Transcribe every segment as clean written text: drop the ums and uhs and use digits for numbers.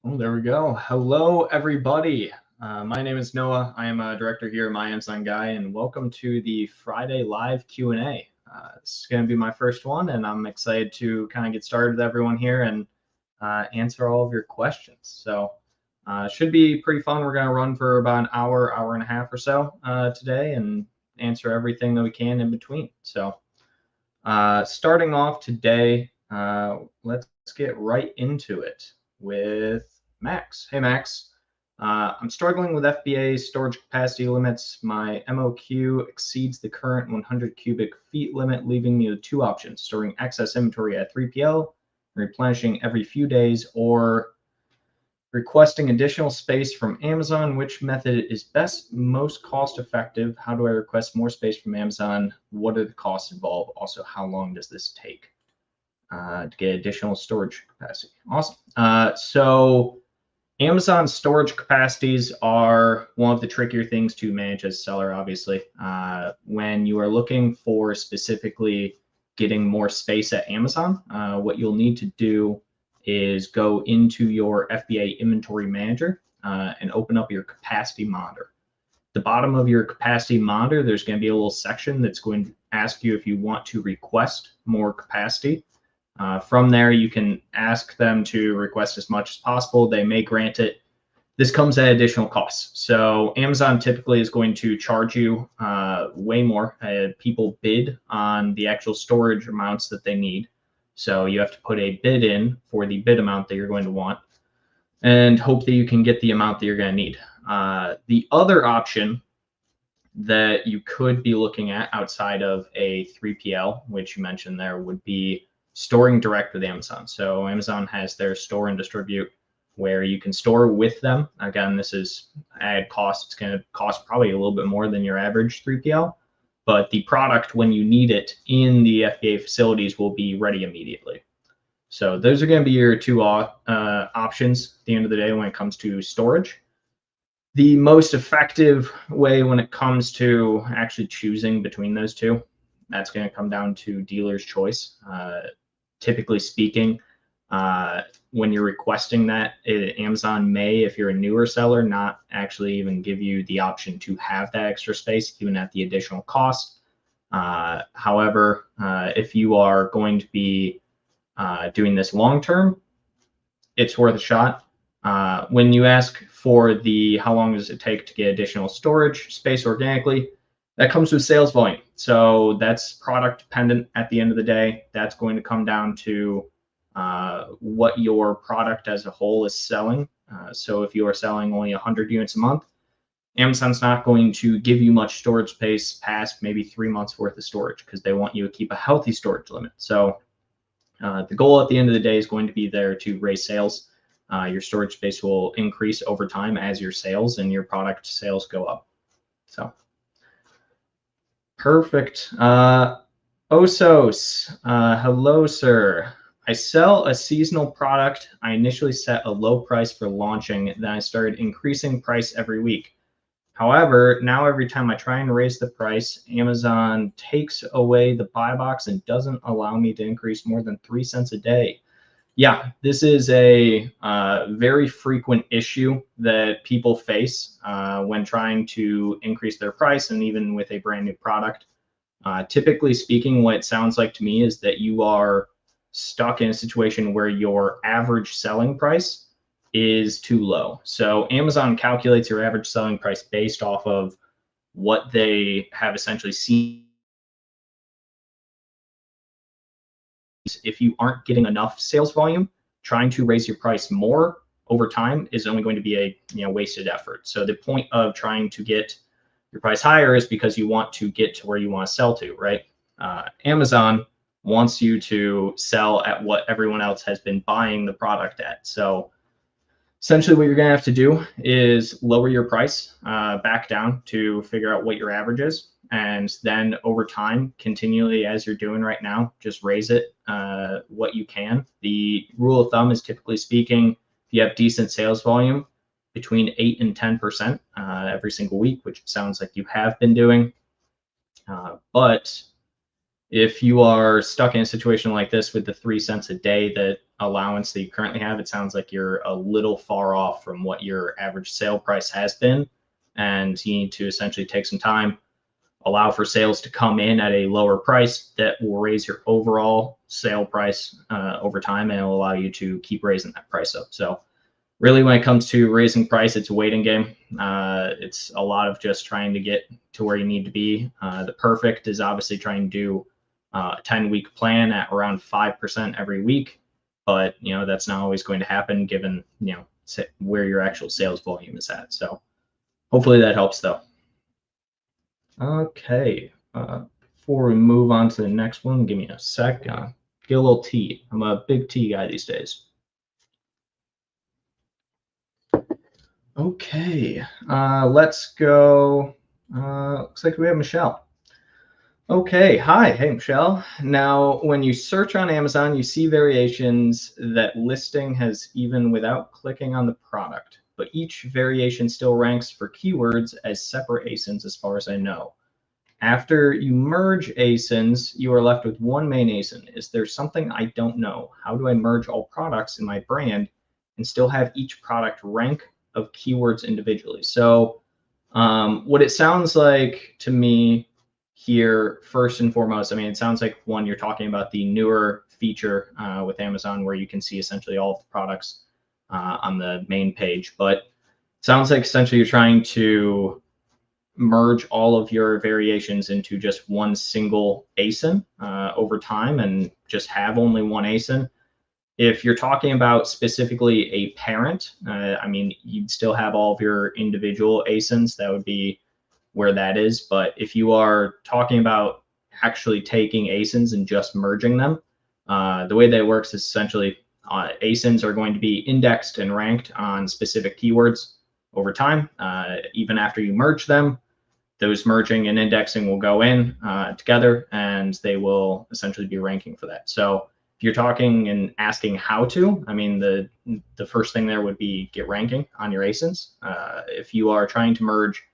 Oh, there we go. Hello, everybody. My name is Noah. I am a director here at My Amazon Guy, and welcome to the Friday live Q&A. This is going to be my first one, and I'm excited to kind of get started with everyone here and answer all of your questions. So it should be pretty fun. We're going to run for about an hour, hour and a half or so today and answer everything that we can in between. So starting off today, let's get right into it with Max. Hey, Max. I'm struggling with FBA storage capacity limits. My MOQ exceeds the current 100 cubic feet limit, leaving me with two options: storing excess inventory at 3PL, replenishing every few days, or requesting additional space from Amazon. Which method is most cost effective? How do I request more space from Amazon? What are the costs involved? Also, how long does this take to get additional storage capacity? Awesome. So Amazon storage capacities are one of the trickier things to manage as a seller, obviously. When you are looking for specifically getting more space at Amazon, what you'll need to do is go into your FBA inventory manager and open up your capacity monitor. The bottom of your capacity monitor, there's going to be a little section that's going to ask you if you want to request more capacity. From there, you can ask them to request as much as possible. They may grant it. This comes at additional costs. So Amazon typically is going to charge you way more. People bid on the actual storage amounts that they need. So you have to put a bid in for the bid amount that you're going to want and hope that you can get the amount that you're going to need. The other option that you could be looking at outside of a 3PL, which you mentioned there, would be storing direct with Amazon. So Amazon has their store and distribute where you can store with them. Again, this is add cost. It's going to cost probably a little bit more than your average 3PL, but the product, when you need it in the FBA facilities, will be ready immediately. So those are going to be your two options at the end of the day when it comes to storage. The most effective way when it comes to actually choosing between those two, that's going to come down to dealer's choice. Typically speaking, when you're requesting that, Amazon may, if you're a newer seller, not actually even give you the option to have that extra space, even at the additional cost. However, if you are going to be doing this long term, it's worth a shot. When you ask for the how long does it take to get additional storage space organically, that comes with sales volume. So that's product dependent at the end of the day. That's going to come down to what your product as a whole is selling. So if you are selling only 100 units a month, Amazon's not going to give you much storage space past maybe 3 months worth of storage because they want you to keep a healthy storage limit. So the goal at the end of the day is going to be there to raise sales. Your storage space will increase over time as your sales and your product sales go up. So perfect. Osos, hello, sir. I sell a seasonal product. I initially set a low price for launching, then I started increasing price every week. However, now every time I try and raise the price, Amazon takes away the buy box and doesn't allow me to increase more than 3 cents a day. Yeah, this is a very frequent issue that people face when trying to increase their price and even with a brand new product. Typically speaking, what it sounds like to me is that you are stuck in a situation where your average selling price is too low. So Amazon calculates your average selling price based off of what they have essentially seen. If you aren't getting enough sales volume, trying to raise your price more over time is only going to be a wasted effort. So the point of trying to get your price higher is because you want to get to where you want to sell to, right? Amazon wants you to sell at what everyone else has been buying the product at. So essentially what you're going to have to do is lower your price back down to figure out what your average is. And then over time, continually, as you're doing right now, just raise it what you can. The rule of thumb is, typically speaking, if you have decent sales volume, between 8 and 10% every single week, which sounds like you have been doing. But if you are stuck in a situation like this with the 3 cents a day that allowance that you currently have, it sounds like you're a little far off from what your average sale price has been, and you need to essentially take some time, allow for sales to come in at a lower price that will raise your overall sale price over time, and it'll allow you to keep raising that price up. So really, when it comes to raising price, it's a waiting game. It's a lot of just trying to get to where you need to be. The perfect is obviously trying to do a 10-week plan at around 5% every week, but that's not always going to happen given where your actual sales volume is at. So hopefully that helps, though. Okay, before we move on to the next one, give me a sec. Get a little tea. I'm a big tea guy these days. Okay, let's go. Looks like we have Michelle. Okay, hi, hey Michelle. Now, when you search on Amazon, you see variations that listing has even without clicking on the product, but each variation still ranks for keywords as separate ASINs as far as I know. After you merge ASINs, you are left with one main ASIN. Is there something I don't know? How do I merge all products in my brand and still have each product rank of keywords individually? So what it sounds like to me here, first and foremost, I mean, it sounds like one, you're talking about the newer feature with Amazon where you can see essentially all of the products on the main page, but it sounds like essentially you're trying to merge all of your variations into just one single ASIN over time and just have only one ASIN. If you're talking about specifically a parent, I mean, you'd still have all of your individual ASINs. That would be where that is. But if you are talking about actually taking ASINs and just merging them, the way that it works is essentially ASINs are going to be indexed and ranked on specific keywords over time. Even after you merge them, those merging and indexing will go in together, and they will essentially be ranking for that. So if you're talking and asking how to, I mean, the first thing there would be get ranking on your ASINs. If you are trying to merge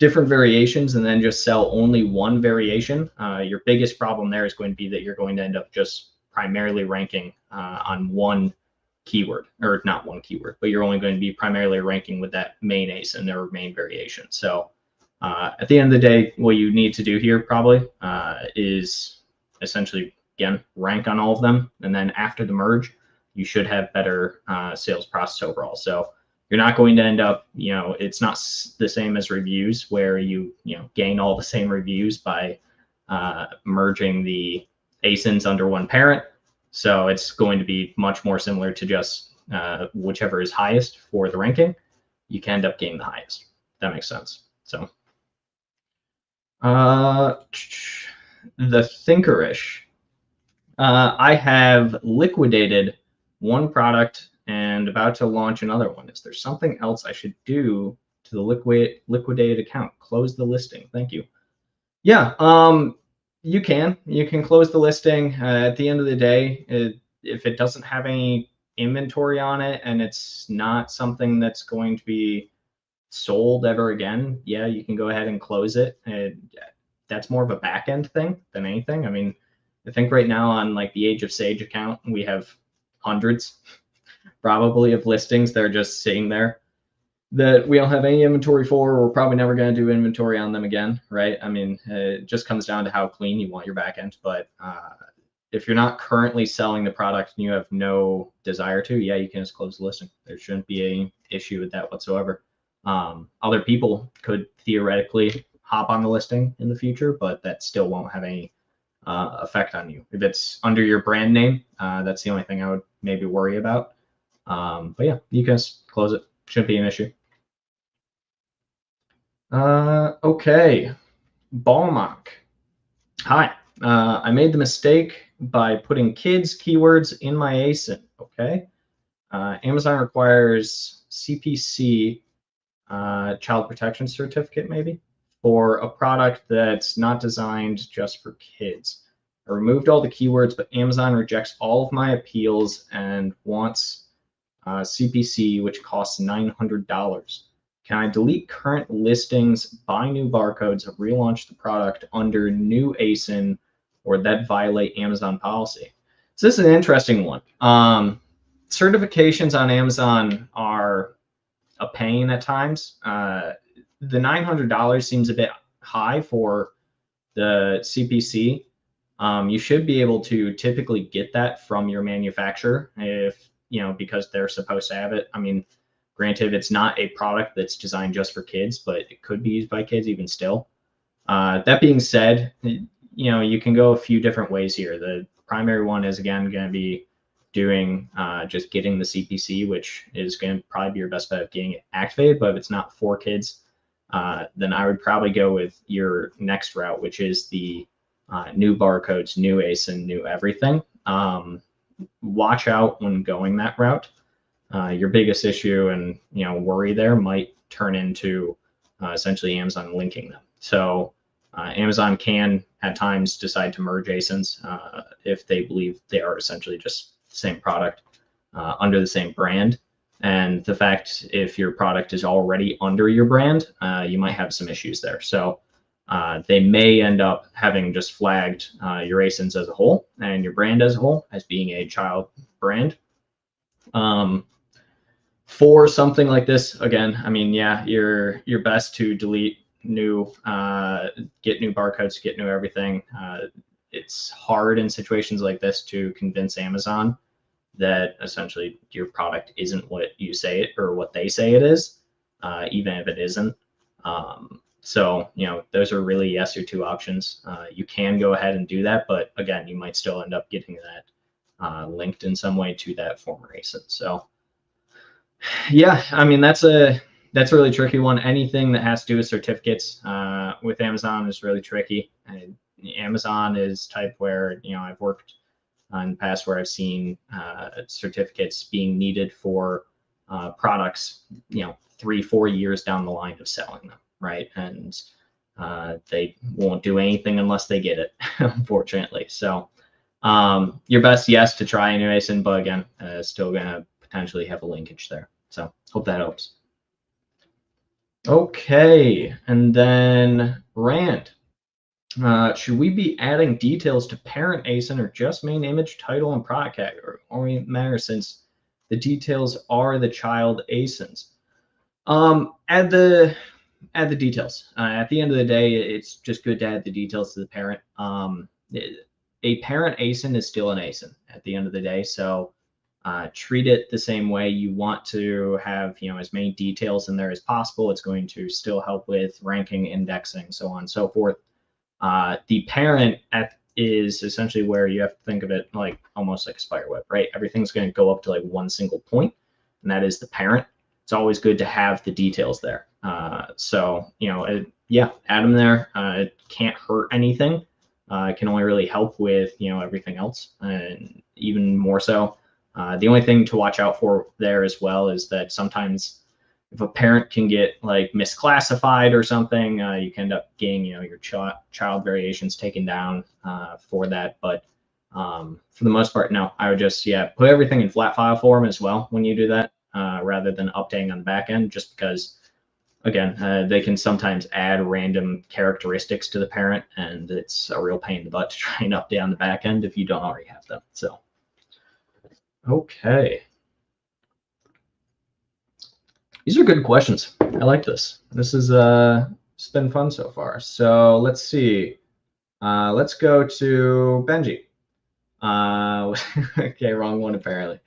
different variations and then just sell only one variation, your biggest problem there is going to be that you're going to end up just primarily ranking on one keyword, or not one keyword, but you're only going to be primarily ranking with that main ASIN or main variation. So at the end of the day, what you need to do here probably is essentially, again, rank on all of them. And then after the merge, you should have better sales process overall. So you're not going to end up, it's not the same as reviews where you gain all the same reviews by merging the ASINs under one parent. So it's going to be much more similar to just whichever is highest for the ranking, you can end up gaining the highest. That makes sense. So the Thinkerish. I have liquidated one product and about to launch another one. Is there something else I should do to the liquidated account? Close the listing. Thank you. Yeah, you can close the listing. At the end of the day, if it doesn't have any inventory on it and it's not something that's going to be sold ever again, yeah, you can go ahead and close it. That's more of a back end thing than anything. I mean, I think right now on like the Age of Sage account, we have hundreds probably of listings that are just sitting there that we don't have any inventory for. We're probably never going to do inventory on them again, right? I mean, it just comes down to how clean you want your back end. But if you're not currently selling the product and you have no desire to, yeah, you can just close the listing. There shouldn't be any issue with that whatsoever. Other people could theoretically hop on the listing in the future, but that still won't have any effect on you. If it's under your brand name, that's the only thing I would maybe worry about. But yeah, you can just close it. Shouldn't be an issue. Okay, Balmock. Hi, I made the mistake by putting kids keywords in my ASIN. Okay, Amazon requires CPC, child protection certificate maybe, for a product that's not designed just for kids. I removed all the keywords, but Amazon rejects all of my appeals and wants CPC, which costs $900. Can I delete current listings, buy new barcodes, and relaunch the product under new ASIN, or that violate Amazon policy? So this is an interesting one. Certifications on Amazon are a pain at times. The $900 seems a bit high for the CPC. You should be able to typically get that from your manufacturer if, because they're supposed to have it. I mean, granted, it's not a product that's designed just for kids, but it could be used by kids even still. That being said, you can go a few different ways here. The primary one is, again, going to be doing just getting the CPC, which is going to probably be your best bet of getting it activated. But if it's not for kids, then I would probably go with your next route, which is the new barcodes, new ASIN, new everything. Watch out when going that route. Your biggest issue and worry there might turn into essentially Amazon linking them. So Amazon can at times decide to merge ASINs if they believe they are essentially just the same product under the same brand. And the fact if your product is already under your brand, you might have some issues there. So they may end up having just flagged your ASINs as a whole and your brand as a whole as being a child brand. For something like this, again, I mean, yeah, you're best to delete new, get new barcodes, get new everything. It's hard in situations like this to convince Amazon that essentially your product isn't what you say it or what they say it is, even if it isn't. So, those are really yes or two options. You can go ahead and do that, but again, you might still end up getting that linked in some way to that former ASIN. So, yeah, I mean, that's a really tricky one. Anything that has to do with certificates with Amazon is really tricky. Amazon is type where, I've worked in the past where I've seen certificates being needed for products, 3-4 years down the line of selling them, right? And they won't do anything unless they get it, unfortunately. So your best, yes, to try a new ASIN, but again, still going to potentially have a linkage there. So hope that helps. Okay, and then Rand. Should we be adding details to parent ASIN or just main image, title, and product category? Only matter since the details are the child ASINs. Add the details. At the end of the day, it's just good to add the details to the parent. A parent ASIN is still an ASIN at the end of the day, so treat it the same way. You want to have as many details in there as possible. It's going to still help with ranking, indexing, so on and so forth. The parent is essentially where you have to think of it like almost like a spider web, right? Everything's going to go up to like one single point, and that is the parent. It's always good to have the details there. So yeah, add them there. It can't hurt anything. It can only really help with everything else, and even more so. The only thing to watch out for there as well is that sometimes if a parent can get like misclassified or something, you can end up getting your child variations taken down for that. But for the most part, no, I would just put everything in flat file form as well when you do that, rather than updating on the back end, just because again they can sometimes add random characteristics to the parent, and it's a real pain in the butt to try and update on the back end if you don't already have them. So okay. These are good questions. I like this. This is it's been fun so far. So let's see. Let's go to Benji. Okay, wrong one apparently.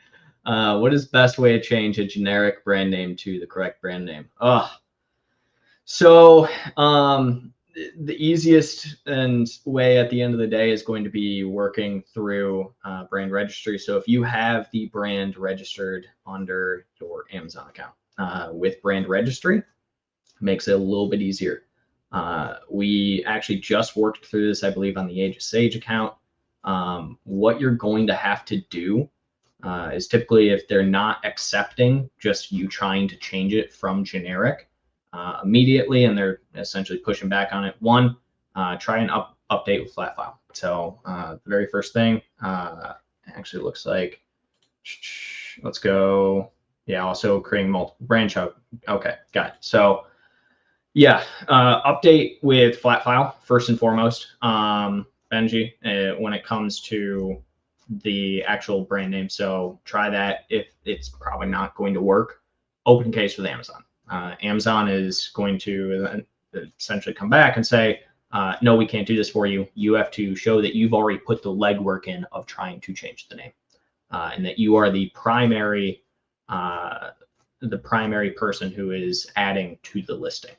What is best way to change a generic brand name to the correct brand name? So the easiest and way at the end of the day is going to be working through brand registry. So if you have the brand registered under your Amazon account with brand registry, makes it a little bit easier. We actually just worked through this, I believe, on the Age of Sage account. What you're going to have to do is typically if they're not accepting just you trying to change it from generic immediately, and they're essentially pushing back on it, one, try and update with flat file. So the very first thing actually looks like, let's go. Yeah, also creating multiple branch out. Okay, got it. So yeah, update with flat file first and foremost. Benji, when it comes to the actual brand name. So try that. If it's probably not going to work, open case with Amazon. Amazon is going to essentially come back and say, no, we can't do this for you. You have to show that you've already put the legwork in of trying to change the name, and that you are the primary person who is adding to the listing.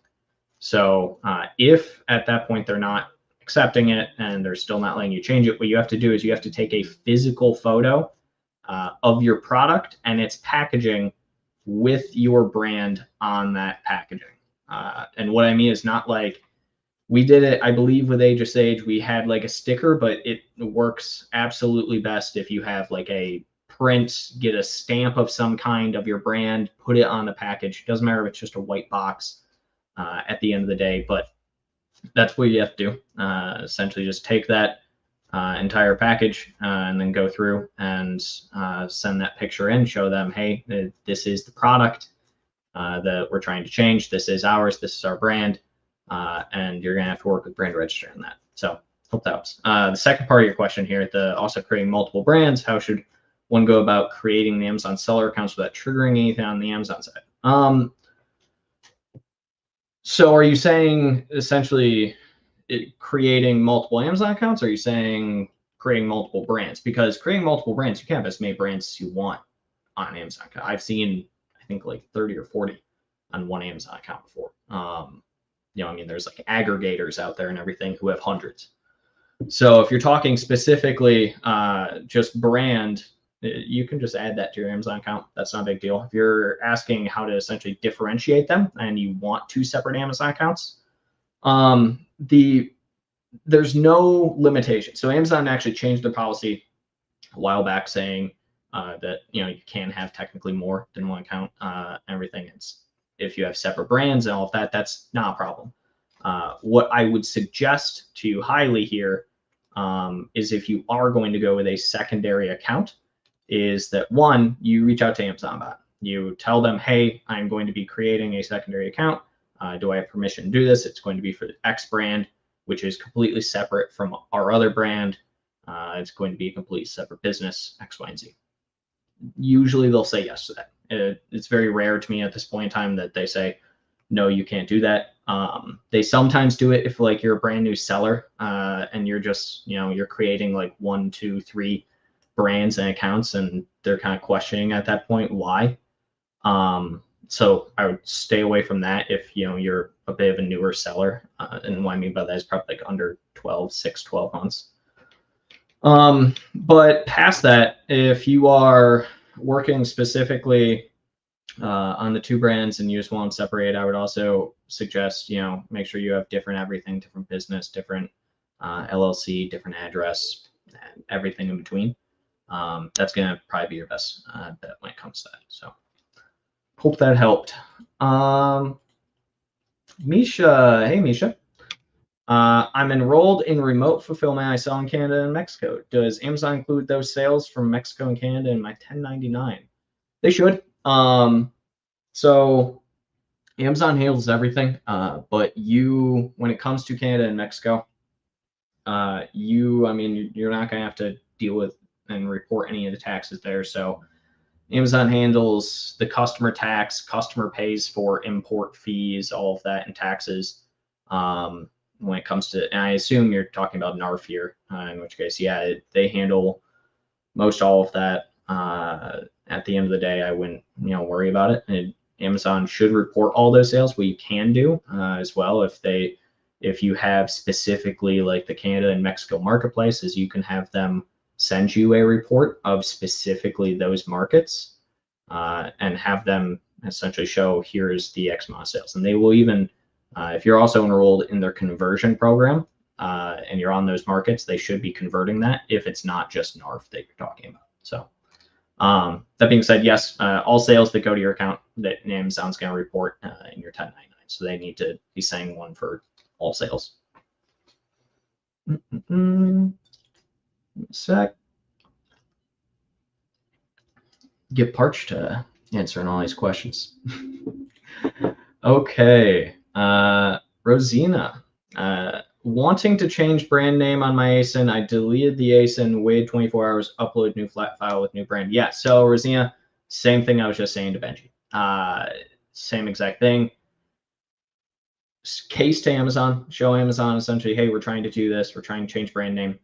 So if at that point they're not accepting it and they're still not letting you change it, what you have to do is you have to take a physical photo of your product and its packaging with your brand on that packaging. And what I mean is not like, we did it, I believe, with Age of Sage. We had like a sticker, but it works absolutely best if you have like a print, get a stamp of some kind of your brand, put it on the package. Doesn't matter if it's just a white box at the end of the day, but that's what you have to do. Essentially just take that entire package and then go through and send that picture in, show them, hey, this is the product that we're trying to change. This is ours. This is our brand. And you're going to have to work with Brand Registry on that. So hope that helps. The second part of your question here, also creating multiple brands, how should one go about creating the Amazon seller accounts without triggering anything on the Amazon side? So are you saying essentially creating multiple Amazon accounts, or are you saying creating multiple brands? Because creating multiple brands, you can have as many brands as you want on an Amazon account. I've seen, I think, like 30 or 40 on one Amazon account before. I mean, there's like aggregators out there and everything who have hundreds. So if you're talking specifically just brand, you can just add that to your Amazon account. That's not a big deal. If you're asking how to essentially differentiate them and you want two separate Amazon accounts, there's no limitation. So Amazon actually changed their policy a while back saying that you can have technically more than one account. Everything. If you have separate brands and all of that, that's not a problem. What I would suggest to you highly here is, if you are going to go with a secondary account, is that one, you reach out to Amazon about it. You tell them, hey, I'm going to be creating a secondary account. Do I have permission to do this? It's going to be for the X brand, which is completely separate from our other brand. It's going to be a completely separate business, X, Y, and Z. Usually they'll say yes to that. It's very rare to me at this point in time that they say, no, you can't do that. They sometimes do it if like you're a brand new seller and you're just, you're creating like 1, 2, 3 brands and accounts, and they're kind of questioning at that point why. So I would stay away from that if you're a bit of a newer seller. And what I mean by that is probably like under 12 months. But past that, if you are working specifically on the two brands and you just want to separate, I would also suggest, make sure you have different everything, different business, different LLC, different address, and everything in between. That's going to probably be your best bet when it comes to that. So hope that helped. Misha, hey Misha. I'm enrolled in remote fulfillment. I sell in Canada and Mexico. Does Amazon include those sales from Mexico and Canada in my 1099? They should. So Amazon handles everything, but when it comes to Canada and Mexico, you're not going to have to deal with and report any of the taxes there. So Amazon handles the customer tax, customer pays for import fees, all of that, and taxes. When it comes to, and I assume you're talking about NARF here, in which case, yeah, they handle most all of that. At the end of the day, I wouldn't, worry about it. And Amazon should report all those sales. What you can do as well, if you have specifically like the Canada and Mexico marketplaces, you can have them send you a report of specifically those markets and have them essentially show, here's the X amount of sales. And they will even, if you're also enrolled in their conversion program and you're on those markets, they should be converting that if it's not just NARF that you're talking about. So that being said, yes, all sales that go to your account that Amazon's going to report in your 1099. So they need to be saying one for all sales. Sec. Get Parch to answering all these questions. Okay. Rosina, wanting to change brand name on my ASIN. I deleted the ASIN, waited 24 hours, upload new flat file with new brand. Yeah, so Rosina, same thing I was just saying to Benji. Same exact thing. Case to Amazon, show Amazon essentially, hey, we're trying to do this. We're trying to change brand name.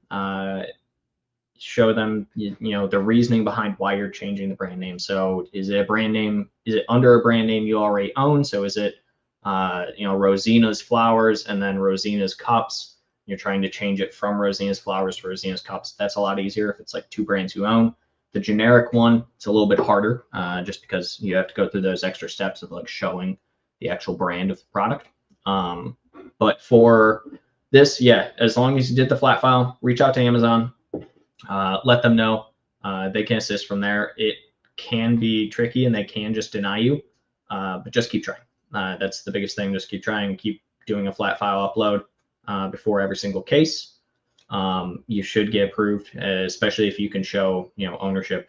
Show them, you know, the reasoning behind why you're changing the brand name. So is it a brand name? Is it under a brand name you already own? So is it, you know, Rosina's Flowers and then Rosina's Cups? You're trying to change it from Rosina's Flowers to Rosina's Cups. That's a lot easier if it's like two brands you own. The generic one, it's a little bit harder just because you have to go through those extra steps of like showing the actual brand of the product. But for this, yeah, as long as you did the flat file, reach out to Amazon, let them know. They can assist from there. It can be tricky and they can just deny you, but just keep trying. That's the biggest thing. Just keep trying, keep doing a flat file upload before every single case. You should get approved, especially if you can show, you know, ownership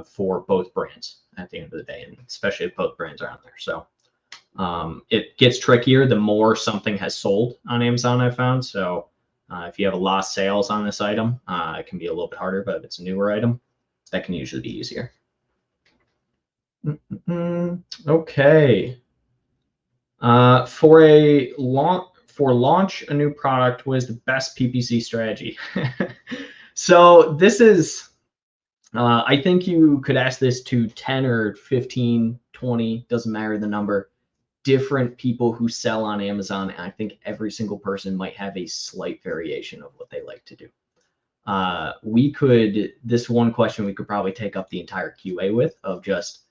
for both brands at the end of the day, and especially if both brands are on there. So it gets trickier the more something has sold on Amazon, I've found. So if you have a lot of sales on this item, it can be a little bit harder, but if it's a newer item, that can usually be easier. Okay. For launch a new product, what is the best PPC strategy? So this is, I think you could ask this to 10 or 15, 20, doesn't matter the number, different people who sell on Amazon. And I think every single person might have a slight variation of what they like to do. This one question we could probably take up the entire QA with, of just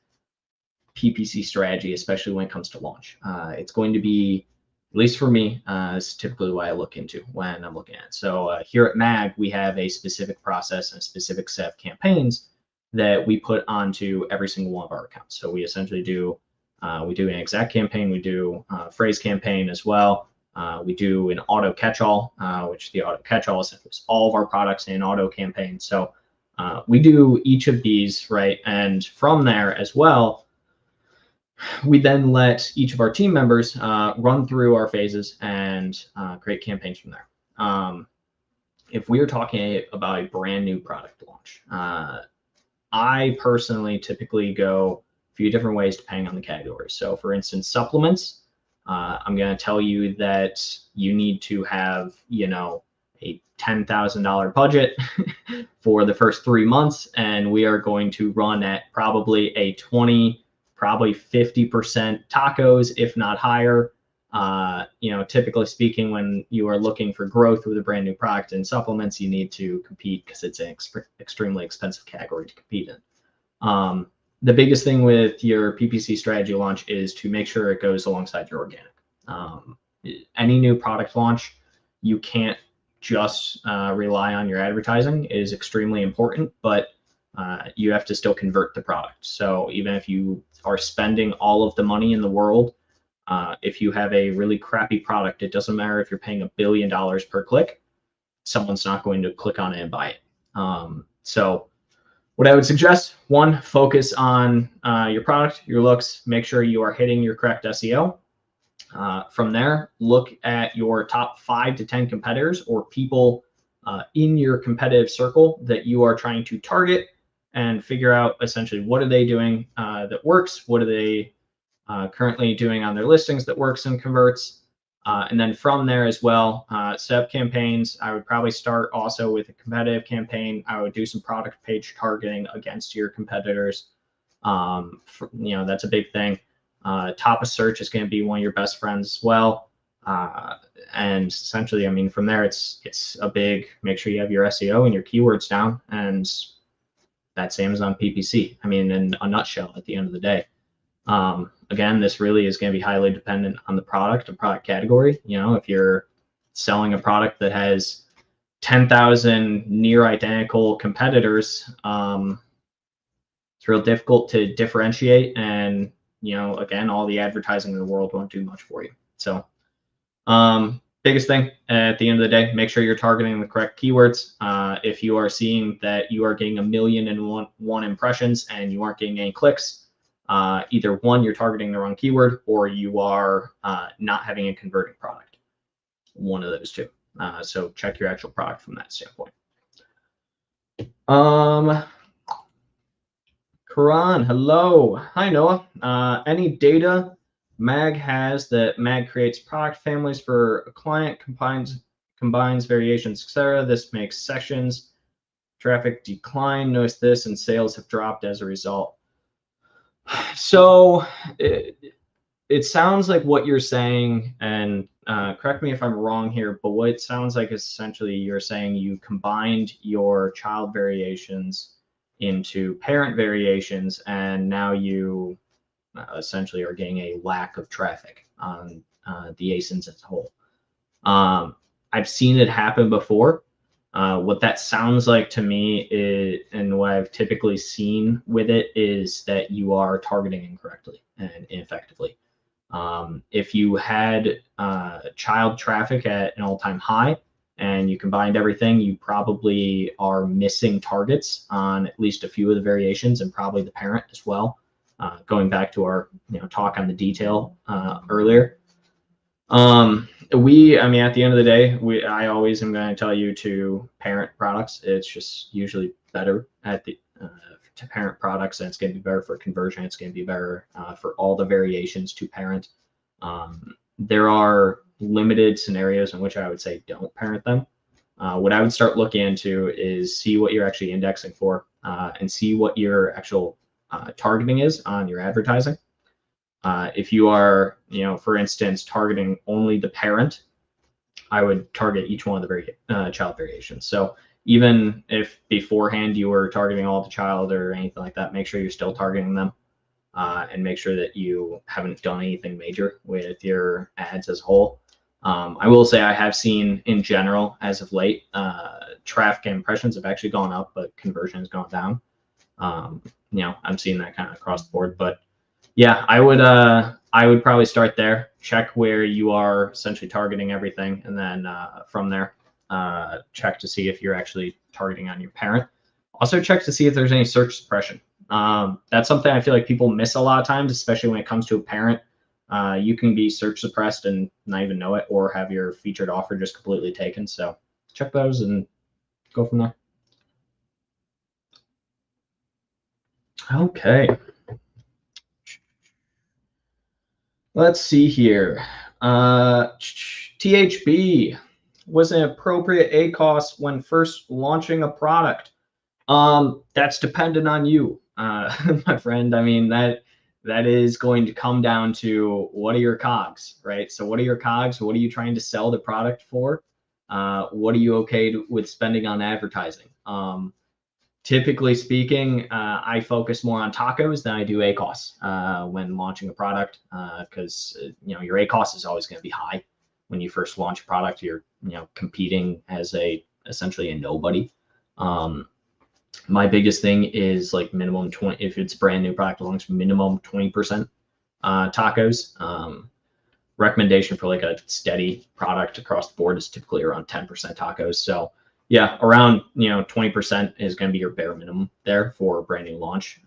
PPC strategy, especially when it comes to launch. It's going to be, at least for me, it's typically what I look into when I'm looking at it. So here at MAG, we have a specific process and a specific set of campaigns that we put onto every single one of our accounts. So we essentially do, we do an exact campaign, we do a phrase campaign as well. We do an auto catch-all, which the auto catch-all is all of our products in an auto campaign. So we do each of these, right? And from there as well, we then let each of our team members run through our phases and create campaigns from there. If we are talking about a brand new product launch, I personally typically go a few different ways depending on the category. So for instance, supplements, I'm going to tell you that you need to have, you know, a $10,000 budget for the first 3 months, and we are going to run at probably a 20, probably 50% tacos, if not higher. You know, typically speaking, when you are looking for growth with a brand new product in supplements, you need to compete because it's an extremely expensive category to compete in. The biggest thing with your PPC strategy launch is to make sure it goes alongside your organic. Any new product launch, you can't just rely on your advertising. It is extremely important, but you have to still convert the product. So even if you are spending all of the money in the world, if you have a really crappy product, it doesn't matter if you're paying $1 billion per click, someone's not going to click on it and buy it. So what I would suggest, one, focus on your product, your looks, make sure you are hitting your correct SEO. From there, look at your top 5 to 10 competitors or people in your competitive circle that you are trying to target, and figure out essentially what are they doing that works, what are they currently doing on their listings that works and converts. And then from there as well, set up campaigns. I would probably start also with a competitive campaign. I would do some product page targeting against your competitors. You know, that's a big thing. Top of search is going to be one of your best friends as well. And essentially, I mean, from there, it's a big, make sure you have your SEO and your keywords down, and that's Amazon PPC. I mean, in a nutshell, at the end of the day. Again, this really is going to be highly dependent on the product and product category. You know, if you're selling a product that has 10,000 near identical competitors, it's real difficult to differentiate. And, you know, again, all the advertising in the world won't do much for you. So biggest thing at the end of the day, make sure you're targeting the correct keywords. If you are seeing that you are getting 1,000,001 impressions and you aren't getting any clicks, either one, you're targeting the wrong keyword, or you are not having a converting product. One of those two. So check your actual product from that standpoint. Karan, hello. Hi, Noah. Any data MAG has that MAG creates product families for a client, combines variations, etc. This makes sessions, traffic decline, notice this, and sales have dropped as a result. So it sounds like what you're saying, and correct me if I'm wrong here, but what it sounds like is essentially you're saying you combined your child variations into parent variations, and now you essentially are getting a lack of traffic on the ASINs as a whole. I've seen it happen before. What that sounds like to me is, and what I've typically seen with it, is that you are targeting incorrectly and ineffectively. If you had child traffic at an all-time high and you combined everything, you probably are missing targets on at least a few of the variations and probably the parent as well. Going back to our talk on the detail earlier. At the end of the day, I always am going to tell you to parent products. It's just usually better at the to parent products, and it's going to be better for conversion. It's going to be better for all the variations to parent. There are limited scenarios in which I would say don't parent them. What I would start looking into is see what you're actually indexing for and see what your actual targeting is on your advertising. If you are, for instance, targeting only the parent, I would target each one of the child variations. So even if beforehand you were targeting all the child or anything like that, make sure you're still targeting them and make sure that you haven't done anything major with your ads as a whole. I will say I have seen in general as of late, traffic and impressions have actually gone up, but conversion has gone down. I'm seeing that kind of across the board, but yeah, I would probably start there, check where you are essentially targeting everything, and then from there, check to see if you're actually targeting on your parent. Also check to see if there's any search suppression. That's something I feel like people miss a lot of times, especially when it comes to a parent. You can be search suppressed and not even know it, or have your featured offer just completely taken. So check those and go from there. Okay. Let's see here. THB was an appropriate ACOS when first launching a product. That's dependent on you, my friend. I mean, that is going to come down to what are your COGS, right? So what are your COGS? What are you trying to sell the product for? What are you okay with spending on advertising? Typically speaking, I focus more on tacos than I do ACOS when launching a product, because your ACOS is always going to be high when you first launch a product. You're competing as essentially a nobody. My biggest thing is like minimum 20. If it's a brand new product, launch minimum 20% tacos. Recommendation for like a steady product across the board is typically around 10% tacos. So yeah, around 20% is going to be your bare minimum there for a brand new launch.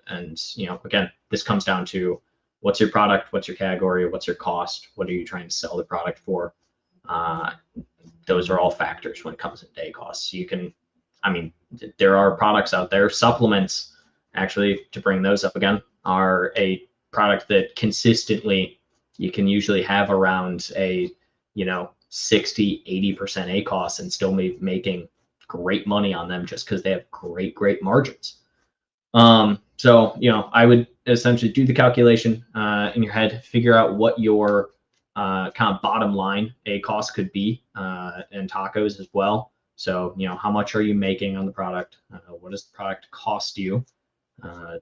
And again, this comes down to what's your product, what's your category, what's your cost, what are you trying to sell the product for? Those are all factors when it comes to day costs. There are products out there, supplements, actually, to bring those up again, are a product that consistently you can usually have around a 60-80% ACOS and still making great money on them just because they have great margins. So I would essentially do the calculation in your head, figure out what your kind of bottom line ACOS could be, and tacos as well. So how much are you making on the product? What does the product cost you?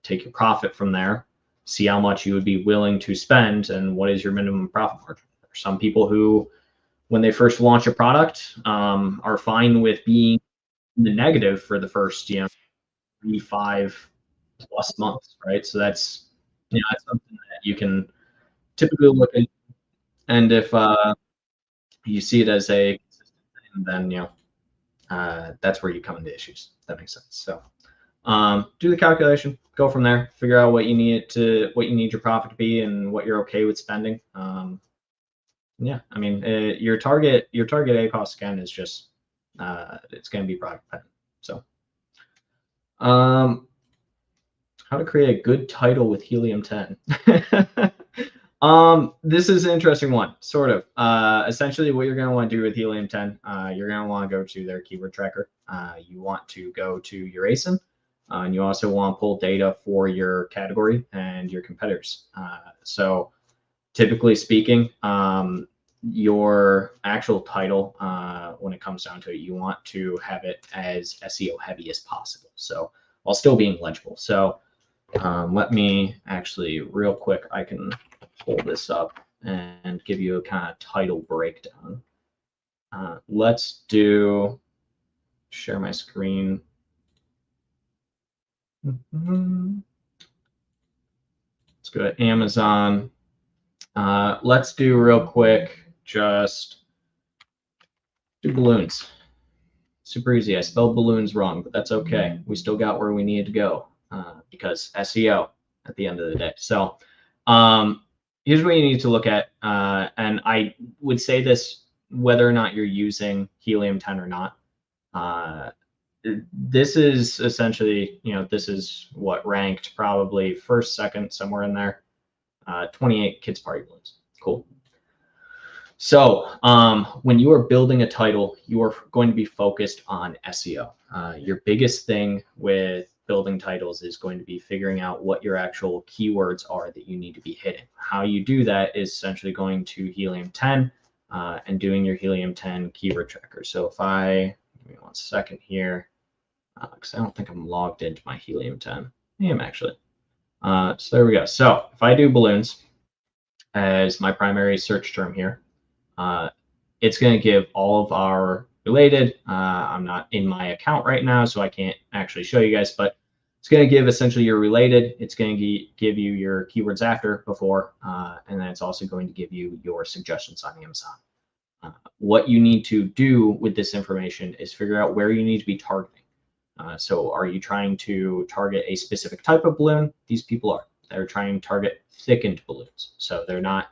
Take your profit from there, see how much you would be willing to spend, and what is your minimum profit margin. There are some people who, when they first launch a product, are fine with being in the negative for the first 3-5+ months, right? So that's that's something that you can typically look at, and if you see it as a consistent thing, then that's where you come into issues. That makes sense. So do the calculation, go from there, figure out what you need your profit to be and what you're okay with spending. yeah, I mean, your target ACOS again is just it's going to be product dependent. So, how to create a good title with Helium 10. This is an interesting one, sort of. Essentially, what you're going to want to do with Helium 10, you're going to want to go to their keyword tracker. You want to go to your ASIN, and you also want to pull data for your category and your competitors. So, typically speaking, your actual title, when it comes down to it, you want to have it as SEO heavy as possible. So, while still being legible. So, let me actually, real quick, I can pull this up and give you a kind of title breakdown. Let's do, share my screen. Let's go to Amazon. Let's do real quick, just do balloons. Super easy. I spelled balloons wrong, but that's okay. We still got where we needed to go because SEO at the end of the day. So here's what you need to look at. And I would say this whether or not you're using Helium 10 or not. This is essentially, this is what ranked probably first, second, somewhere in there. 28 kids party balloons. Cool. So when you are building a title, you are going to be focused on SEO. Your biggest thing with building titles is going to be figuring out what your actual keywords are that you need to be hitting. How you do that is essentially going to Helium 10 and doing your Helium 10 keyword tracker. So if I, give me 1 second here, because I don't think I'm logged into my Helium 10. I am actually. So there we go. So if I do balloons as my primary search term here, it's going to give all of our related. I'm not in my account right now, so I can't actually show you guys, but it's going to give essentially your related. It's going to give you your keywords after, before, and then it's also going to give you your suggestions on Amazon. What you need to do with this information is figure out where you need to be targeting. So are you trying to target a specific type of balloon? These people are. They're trying to target thickened balloons. So they're not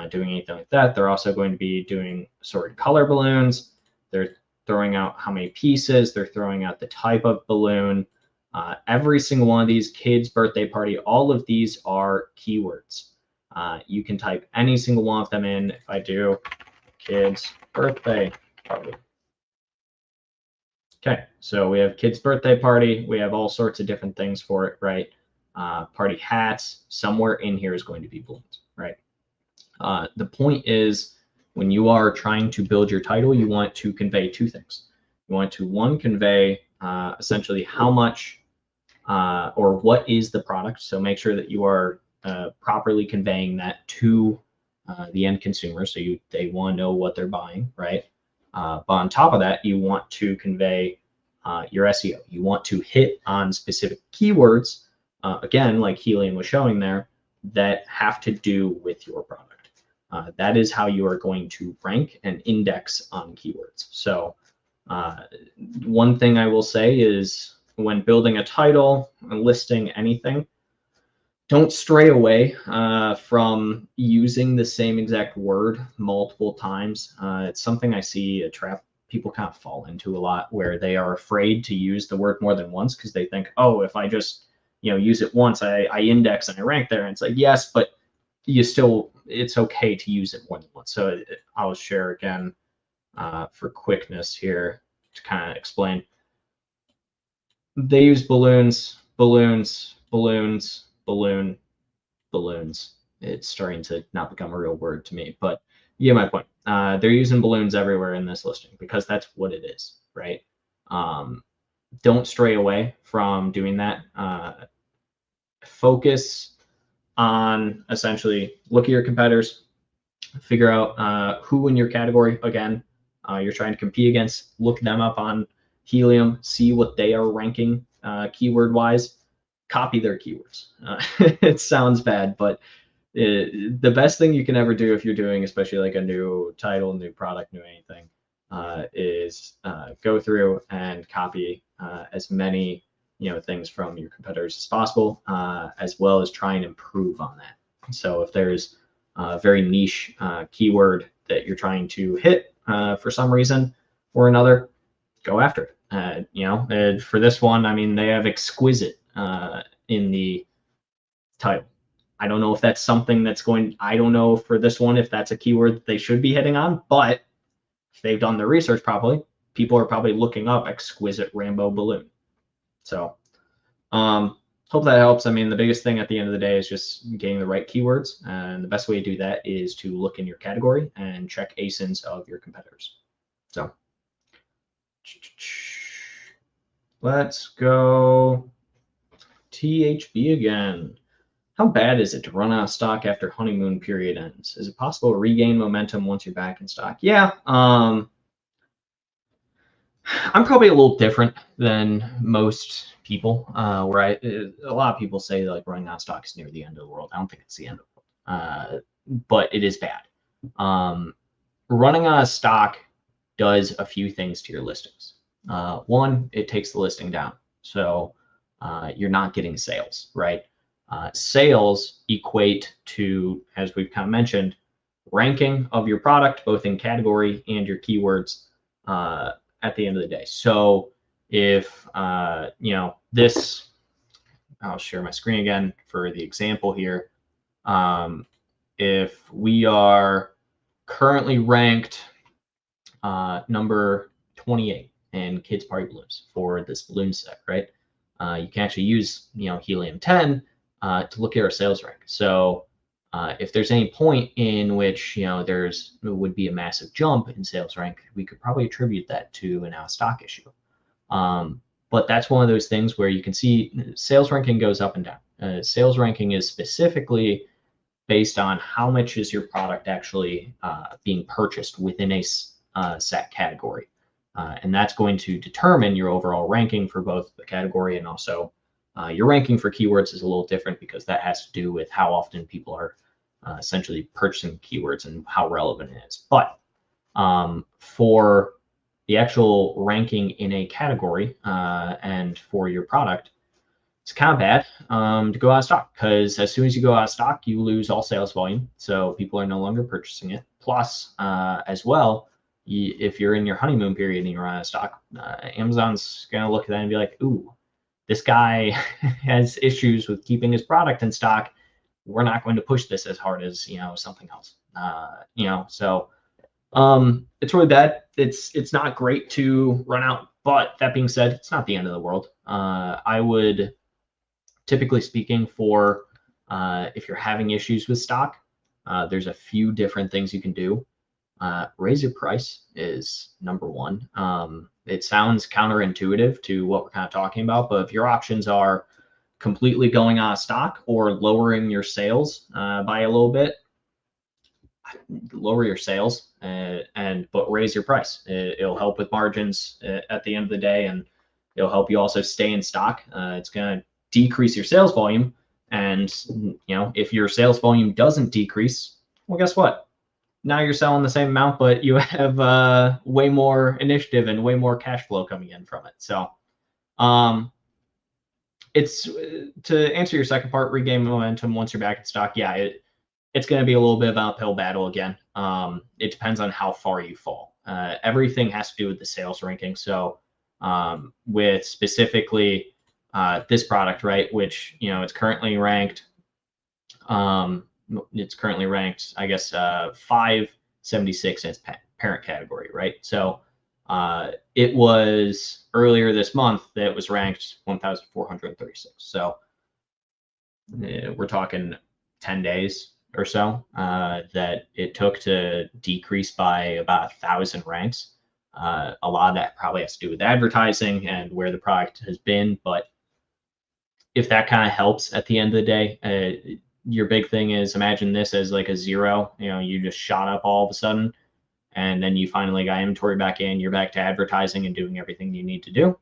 doing anything like that. They're also going to be doing assorted color balloons. They're throwing out how many pieces. They're throwing out the type of balloon. Every single one of these, kids, birthday party, all of these are keywords. You can type any single one of them in. If I do kids birthday party. Okay, so we have kids birthday party. We have all sorts of different things for it, right? Party hats. Somewhere in here is going to be balloons, right? The point is, when you are trying to build your title, you want to convey two things. You want to, one, convey essentially how much or what is the product. So make sure that you are properly conveying that to the end consumer. So they want to know what they're buying, right? But on top of that, you want to convey your SEO. You want to hit on specific keywords, again, like Helium was showing there, that have to do with your product. That is how you are going to rank and index on keywords. So one thing I will say is, when building a title, listing anything, don't stray away from using the same exact word multiple times. It's something I see a trap people kind of fall into a lot, where they are afraid to use the word more than once because they think, oh, if I just use it once, I index and I rank there. And it's like, yes, but you still, it's okay to use it more than once. So I'll share again for quickness here to kind of explain. They use balloons, balloons, balloons, balloon, balloons. It's starting to not become a real word to me, but you get my point. They're using balloons everywhere in this listing because that's what it is, right? Don't stray away from doing that. Focus on, essentially, look at your competitors, figure out who in your category, again, you're trying to compete against, look them up on Helium, see what they are ranking keyword wise, copy their keywords. It sounds bad, but the best thing you can ever do if you're doing, especially like a new title, new product, new anything, is go through and copy as many things from your competitors as possible, as well as try and improve on that. So if there's very niche keyword that you're trying to hit for some reason or another, go after it. For this one, I mean, they have exquisite in the title. I don't know if that's something that's I don't know for this one if that's a keyword that they should be hitting on, but if they've done their research properly, people are probably looking up exquisite rainbow balloon. So hope that helps. I mean, the biggest thing at the end of the day is just getting the right keywords. And the best way to do that is to look in your category and check ASINs of your competitors. So let's go THB again. How bad is it to run out of stock after honeymoon period ends? Is it possible to regain momentum once you're back in stock? Yeah. I'm probably a little different than most people, where a lot of people say like running out of stock is near the end of the world. I don't think it's the end of the world, but it is bad. Running out of stock does a few things to your listings. One, it takes the listing down, so you're not getting sales, right? Sales equate to, as we've kind of mentioned, ranking of your product, both in category and your keywords at the end of the day. So if, this, I'll share my screen again for the example here. If we are currently ranked number 28 in kids party balloons for this balloon set, right? You can actually use, Helium 10 to look at our sales rank. So if there's any point in which there would be a massive jump in sales rank, we could probably attribute that to an out of stock issue. But that's one of those things where you can see sales ranking goes up and down. Sales ranking is specifically based on how much is your product actually being purchased within a set category, and that's going to determine your overall ranking for both the category and also your ranking for keywords is a little different because that has to do with how often people are essentially purchasing keywords and how relevant it is. But for the actual ranking in a category and for your product, it's kind of bad to go out of stock, because as soon as you go out of stock, you lose all sales volume. So people are no longer purchasing it. Plus, as well, if you're in your honeymoon period and you're out of stock, Amazon's going to look at that and be like, ooh, this guy has issues with keeping his product in stock. We're not going to push this as hard as something else. So it's really bad. It's not great to run out, but that being said, it's not the end of the world. I would, typically speaking, for if you're having issues with stock, there's a few different things you can do. Raise your price is number one. It sounds counterintuitive to what we're kind of talking about, but if your options are completely going out of stock or lowering your sales by a little bit, lower your sales but raise your price. It'll help with margins at the end of the day, and it'll help you also stay in stock. It's going to decrease your sales volume, and if your sales volume doesn't decrease, well, guess what? Now you're selling the same amount, but you have way more initiative and way more cash flow coming in from it. So it's to answer your second part, regain momentum once you're back in stock. Yeah, it's going to be a little bit of an uphill battle again. It depends on how far you fall. Everything has to do with the sales ranking. So with specifically this product, right, which it's currently ranked. It's currently ranked, I guess, 576 as parent category, right? So it was earlier this month that it was ranked 1,436. So we're talking 10 days or so that it took to decrease by about 1,000 ranks. A lot of that probably has to do with advertising and where the product has been, but if that kind of helps at the end of the day, your big thing is imagine this as like a zero. You just shot up all of a sudden, and then you finally got inventory back in. You're back to advertising and doing everything you need to do.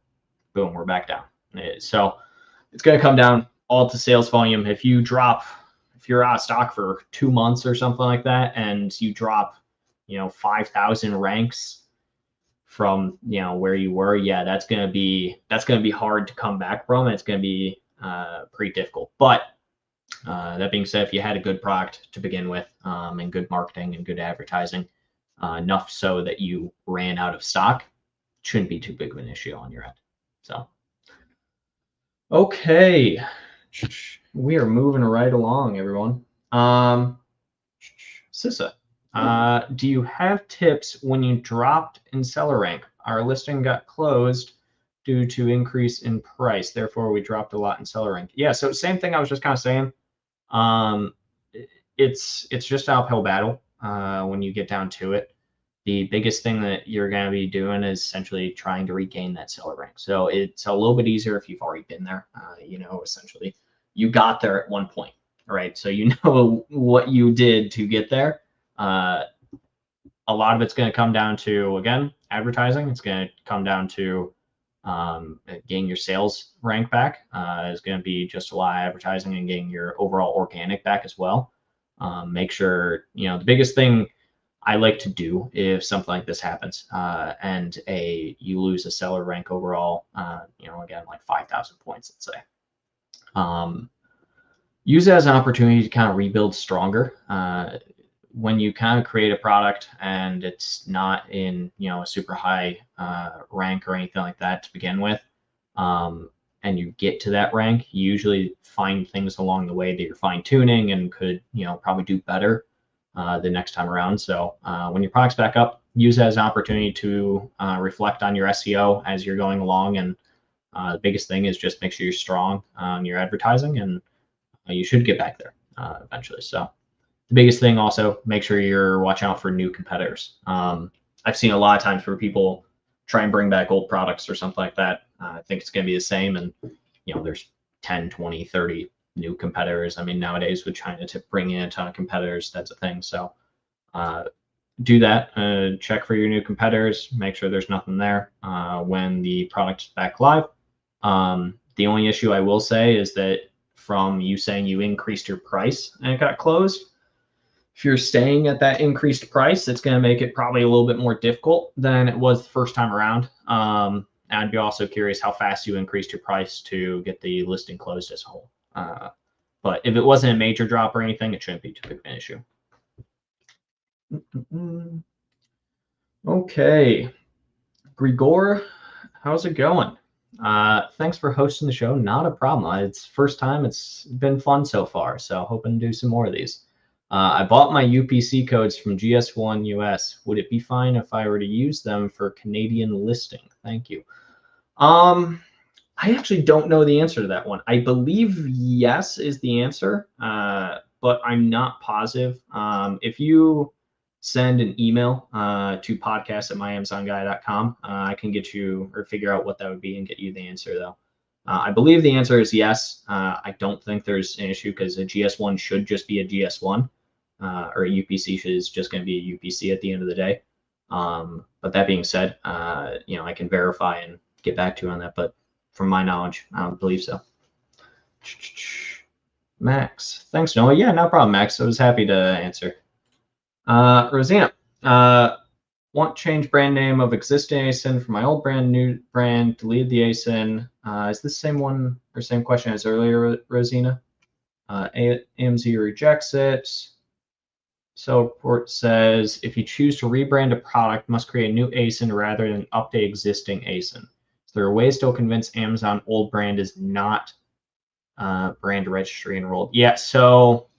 Boom, we're back down. So it's going to come down all to sales volume. If you're out of stock for 2 months or something like that, and you drop, 5,000 ranks from where you were, yeah, that's going to be hard to come back from. It's going to be pretty difficult. But That being said, if you had a good product to begin with, and good marketing and good advertising, enough so that you ran out of stock, shouldn't be too big of an issue on your end. So, okay, we are moving right along, everyone. Sissa, do you have tips when you dropped in seller rank? Our listing got closed due to increase in price. Therefore, we dropped a lot in seller rank. Yeah, so same thing I was just kind of saying. It's just an uphill battle when you get down to it. The biggest thing that you're going to be doing is essentially trying to regain that seller rank. So it's a little bit easier if you've already been there. Essentially, you got there at one point, right? So you know what you did to get there. A lot of it's going to come down to, again, advertising. It's going to come down to getting your sales rank back. Is going to be just a lot of advertising and getting your overall organic back as well. Make sure, the biggest thing I like to do if something like this happens and you lose a seller rank overall, again, like 5,000 points, let's say. Use it as an opportunity to kind of rebuild stronger. When you kind of create a product and it's not in, a super high rank or anything like that to begin with, and you get to that rank, you usually find things along the way that you're fine tuning and could, probably do better the next time around. So when your product's back up, use it as an opportunity to reflect on your SEO as you're going along. And the biggest thing is just make sure you're strong on your advertising, and you should get back there eventually. So the biggest thing also, make sure you're watching out for new competitors. I've seen a lot of times where people try and bring back old products or something like that. I think it's going to be the same. And, there's 10, 20, 30 new competitors. I mean, nowadays with China to bring in a ton of competitors, that's a thing. So do that. Check for your new competitors. Make sure there's nothing there when the product's back live. The only issue I will say is that from you saying you increased your price and it got closed, if you're staying at that increased price, it's going to make it probably a little bit more difficult than it was the first time around. I'd be also curious how fast you increased your price to get the listing closed as a whole. But if it wasn't a major drop or anything, it shouldn't be too big of an issue. Okay. Grigor, how's it going? Thanks for hosting the show. Not a problem. It's first time. It's been fun so far. So hoping to do some more of these. I bought my UPC codes from GS1 US. Would it be fine if I were to use them for Canadian listing? Thank you. I actually don't know the answer to that one. I believe yes is the answer, but I'm not positive. If you send an email to podcast@myamazonguy.com, I can get you or figure out what that would be and get you the answer though. I believe the answer is yes. I don't think there's an issue because a GS1 should just be a GS1, or a UPC is just going to be a UPC at the end of the day. But that being said, I can verify and get back to you on that. But from my knowledge, I don't believe so. Max, thanks, Noah. Yeah, no problem, Max. I was happy to answer. Rosina, want change brand name of existing ASIN for my old brand, new brand, delete the ASIN. Is this same one or same question as earlier, Rosina? AMZ rejects it. So report says, if you choose to rebrand a product, must create a new ASIN rather than update existing ASIN. Is there a way to still convince Amazon old brand is not brand registry enrolled? Yeah, so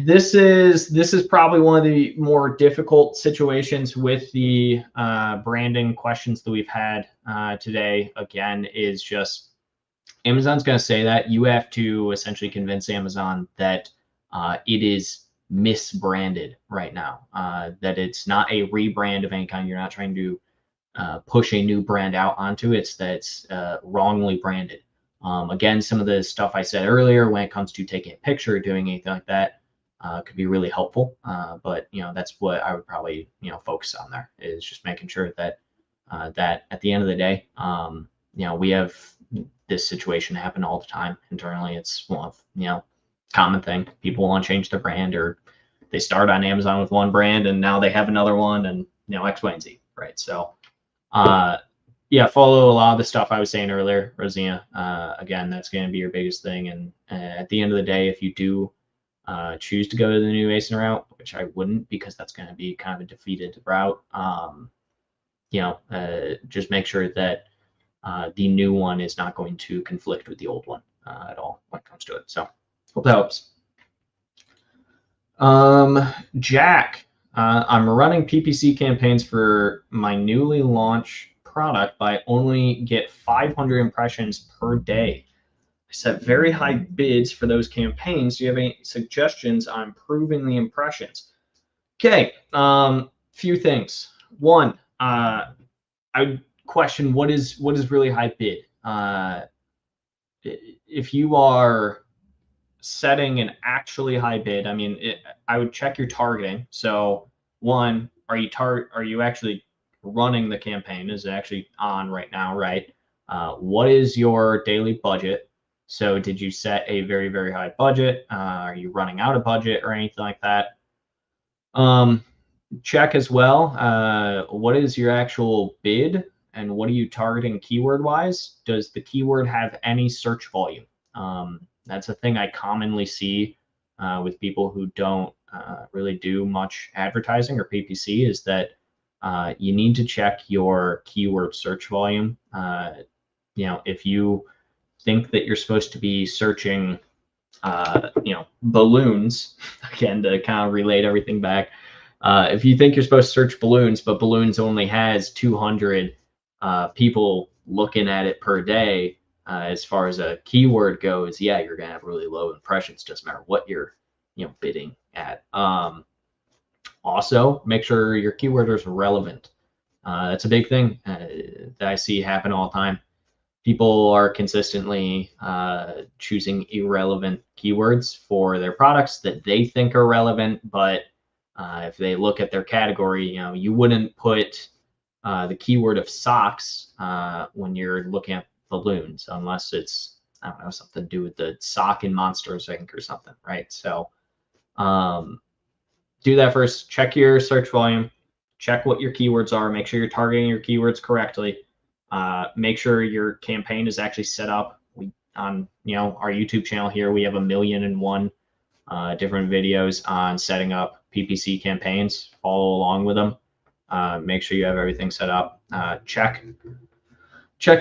this is probably one of the more difficult situations with the branding questions that we've had today. Again, is just Amazon's going to say that you have to essentially convince Amazon that it is misbranded right now, that it's not a rebrand of any kind. You're not trying to push a new brand out onto it. It's that it's wrongly branded. Again, some of the stuff I said earlier when it comes to taking a picture or doing anything like that could be really helpful. But that's what I would probably focus on there, is just making sure that that at the end of the day, we have this situation happen all the time internally. It's one of common thing. People want to change their brand, or they start on Amazon with one brand and now they have another one, and X, Y, and Z, right? So yeah, follow a lot of the stuff I was saying earlier, Rosina. Again, that's going to be your biggest thing. And at the end of the day, if you do choose to go to the new ASIN route, which I wouldn't because that's going to be kind of a defeated route, just make sure that the new one is not going to conflict with the old one at all when it comes to it. So hope that helps. Jack, I'm running PPC campaigns for my newly launched product, but I only get 500 impressions per day. I set very high bids for those campaigns. Do you have any suggestions on improving the impressions? Okay, few things. One, I would question what is really high bid. If you are setting an actually high bid, I mean, I would check your targeting. So one, are you actually running the campaign? Is it actually on right now, right? What is your daily budget? So did you set a very, very high budget? Are you running out of budget or anything like that? Check as well, what is your actual bid and what are you targeting keyword wise? Does the keyword have any search volume? That's a thing I commonly see with people who don't really do much advertising or PPC, is that you need to check your keyword search volume. If you think that you're supposed to be searching, balloons, again, to kind of relate everything back. If you think you're supposed to search balloons, but balloons only has 200 people looking at it per day, as far as a keyword goes, yeah, you're gonna have really low impressions. Doesn't matter what you're, bidding at. Also, make sure your keyword is relevant. That's a big thing that I see happen all the time. People are consistently choosing irrelevant keywords for their products that they think are relevant, but if they look at their category, you wouldn't put the keyword of socks when you're looking at balloons, unless it's, I don't know, something to do with the sock in Monsters Inc. or something, right? So do that first. Check your search volume. Check what your keywords are. Make sure you're targeting your keywords correctly. Make sure your campaign is actually set up. On our YouTube channel here, we have 1,000,001 different videos on setting up PPC campaigns. Follow along with them. Make sure you have everything set up. Check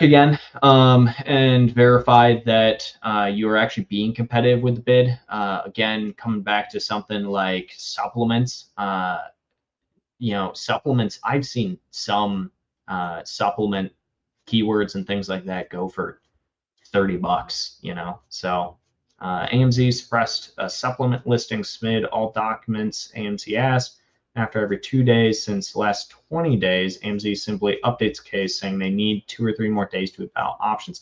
again and verify that you are actually being competitive with the bid. Again, coming back to something like supplements. Supplements, I've seen some supplement keywords and things like that go for $30, So AMZ suppressed a supplement listing, SMID, all documents. AMZ asked, after every 2 days since the last 20 days, AMZ simply updates case saying they need 2 or 3 more days to evaluate options.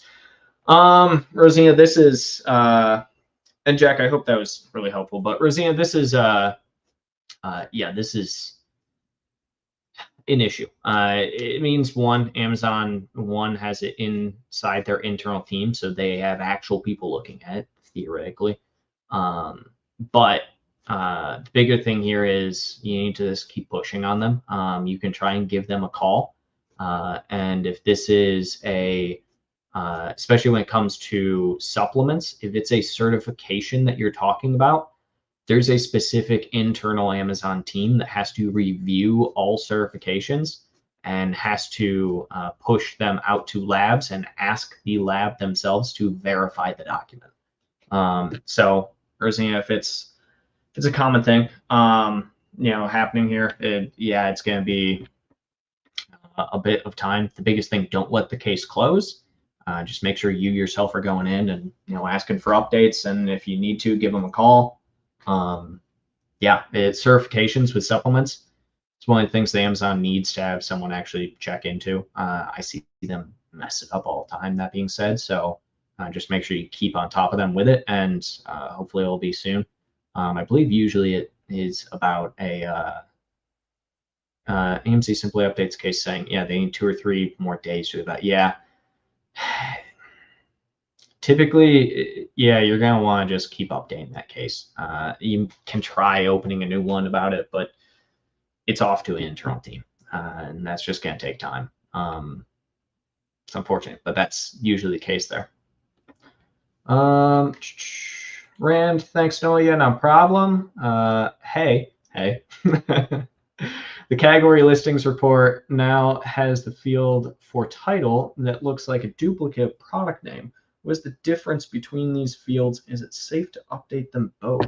Rosina, this is, and Jack, I hope that was really helpful, but Rosina, this is, this is an issue. It means Amazon has it inside their internal team, so they have actual people looking at it theoretically. But the bigger thing here is you need to just keep pushing on them. You can try and give them a call, and if this is especially when it comes to supplements, if it's a certification that you're talking about, there's a specific internal Amazon team that has to review all certifications and has to push them out to labs and ask the lab themselves to verify the document. So, Rosina, if it's a common thing, happening here, it's going to be a bit of time. The biggest thing, don't let the case close. Just make sure you yourself are going in and asking for updates, and if you need to, give them a call. It's certifications with supplements. It's one of the things that Amazon needs to have someone actually check into. I see them mess it up all the time, that being said. So just make sure you keep on top of them with it, and hopefully it'll be soon. I believe usually it is about AMC simply updates case saying, they need 2 or 3 more days to do that. Yeah. Typically, you're going to want to just keep updating that case. You can try opening a new one about it, but it's off to an internal team, and that's just going to take time. It's unfortunate, but that's usually the case there. Rand, thanks, Noah. Yeah, no problem. Hey. The category listings report now has the field for title that looks like a duplicate product name. What's the difference between these fields? Is it safe to update them both?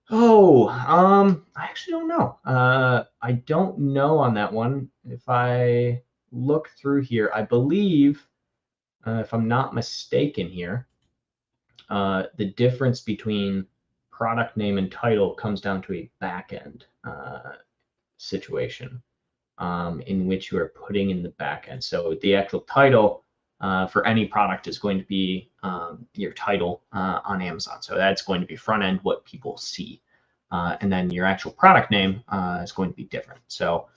Oh, I actually don't know. I don't know on that one. If I look through here, I believe, if I'm not mistaken here, the difference between product name and title comes down to a backend situation in which you are putting in the backend. So the actual title for any product is going to be your title on Amazon. So that's going to be front end, what people see. And then your actual product name is going to be different. So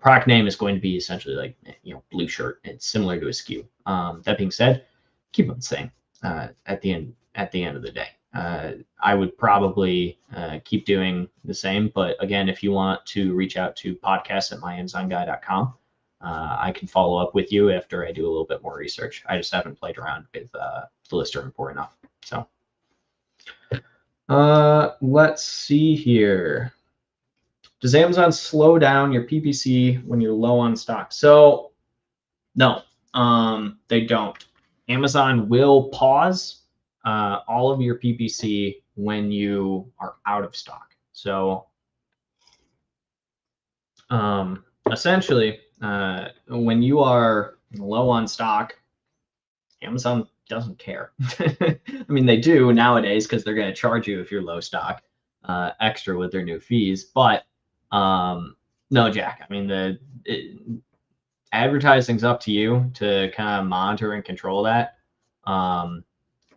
product name is going to be essentially like, blue shirt. It's similar to a SKU. That being said, keep them the same at the end of the day. I would probably keep doing the same. But again, if you want to reach out to podcast@myamazonguy.com, I can follow up with you after I do a little bit more research. I just haven't played around with the lister import enough. So let's see here. Does Amazon slow down your PPC when you're low on stock? So no, they don't. Amazon will pause all of your PPC when you are out of stock. So essentially, when you are low on stock, Amazon doesn't care. I mean, they do nowadays because they're going to charge you if you're low stock extra with their new fees. But no, Jack, I mean, advertising's up to you to kind of monitor and control that.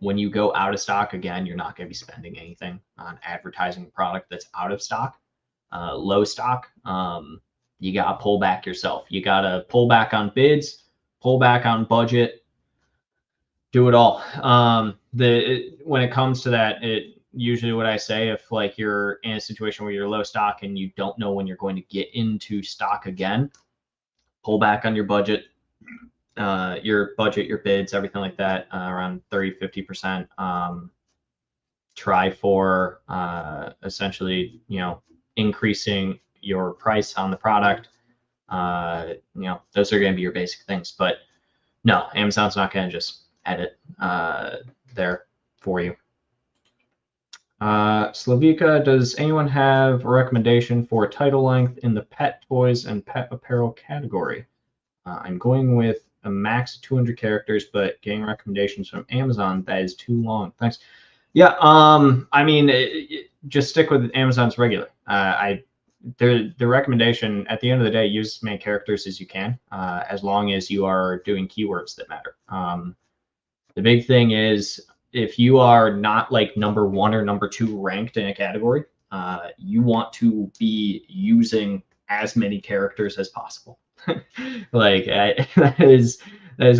When you go out of stock, again, you're not going to be spending anything on advertising a product that's out of stock. Low stock, you got to pull back yourself. You got to pull back on bids, pull back on budget, do it all. When it comes to that, usually what I say, if like you're in a situation where you're low stock and you don't know when you're going to get into stock again, pull back on your budget, your bids, everything like that, around 30-50%. Try for essentially, increasing your price on the product. Those are going to be your basic things. But no, Amazon's not going to just edit there for you. Slavika, does anyone have a recommendation for title length in the pet toys and pet apparel category? I'm going with a max of 200 characters, but getting recommendations from Amazon, that is too long. Thanks. Yeah, I mean, just stick with Amazon's regular. The recommendation at the end of the day, use as many characters as you can, as long as you are doing keywords that matter. The big thing is, if you are not like number 1 or number 2 ranked in a category, you want to be using as many characters as possible. Like that is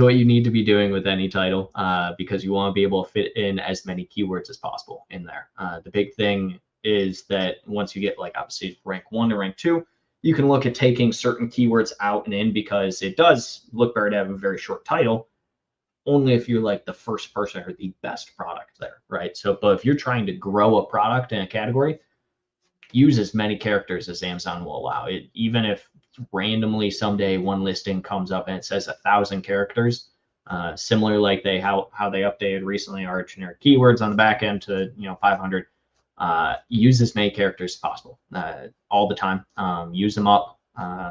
what you need to be doing with any title, because you want to be able to fit in as many keywords as possible in there. The big thing is that once you get like obviously rank 1 to rank 2, you can look at taking certain keywords out and in, because it does look better to have a very short title, only if you're like the first person or the best product there, right? So, but if you're trying to grow a product in a category, use as many characters as Amazon will allow. It, even if randomly someday one listing comes up and it says 1,000 characters, similar like how they updated recently our generic keywords on the back end to 500. Use as many characters as possible all the time. Use them up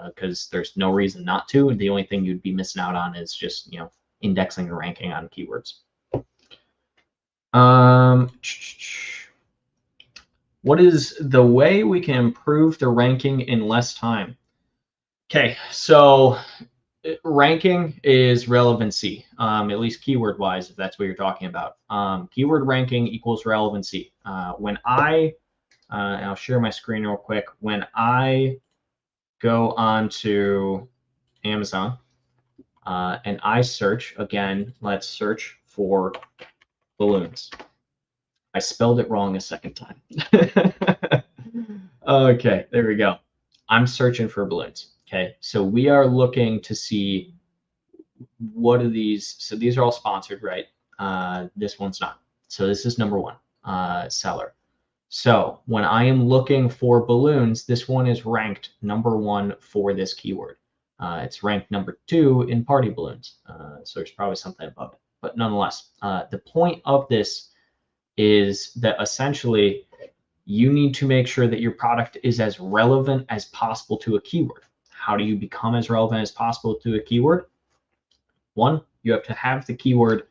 because there's no reason not to. The only thing you'd be missing out on is just indexing and ranking on keywords. What is the way we can improve the ranking in less time? Okay, so ranking is relevancy, at least keyword wise, if that's what you're talking about. Keyword ranking equals relevancy. When and I'll share my screen real quick. When I go on to Amazon and I search, again, let's search for balloons. I spelled it wrong a second time. Okay, there we go. I'm searching for balloons. Okay, so we are looking to see what are these? So these are all sponsored, right? This one's not. So this is number one, seller. So when I am looking for balloons, this one is ranked number one for this keyword. It's ranked number two in party balloons. So there's probably something above it. But nonetheless, the point of this is that essentially you need to make sure that your product is as relevant as possible to a keyword. How do you become as relevant as possible to a keyword? One, you have to have the keyword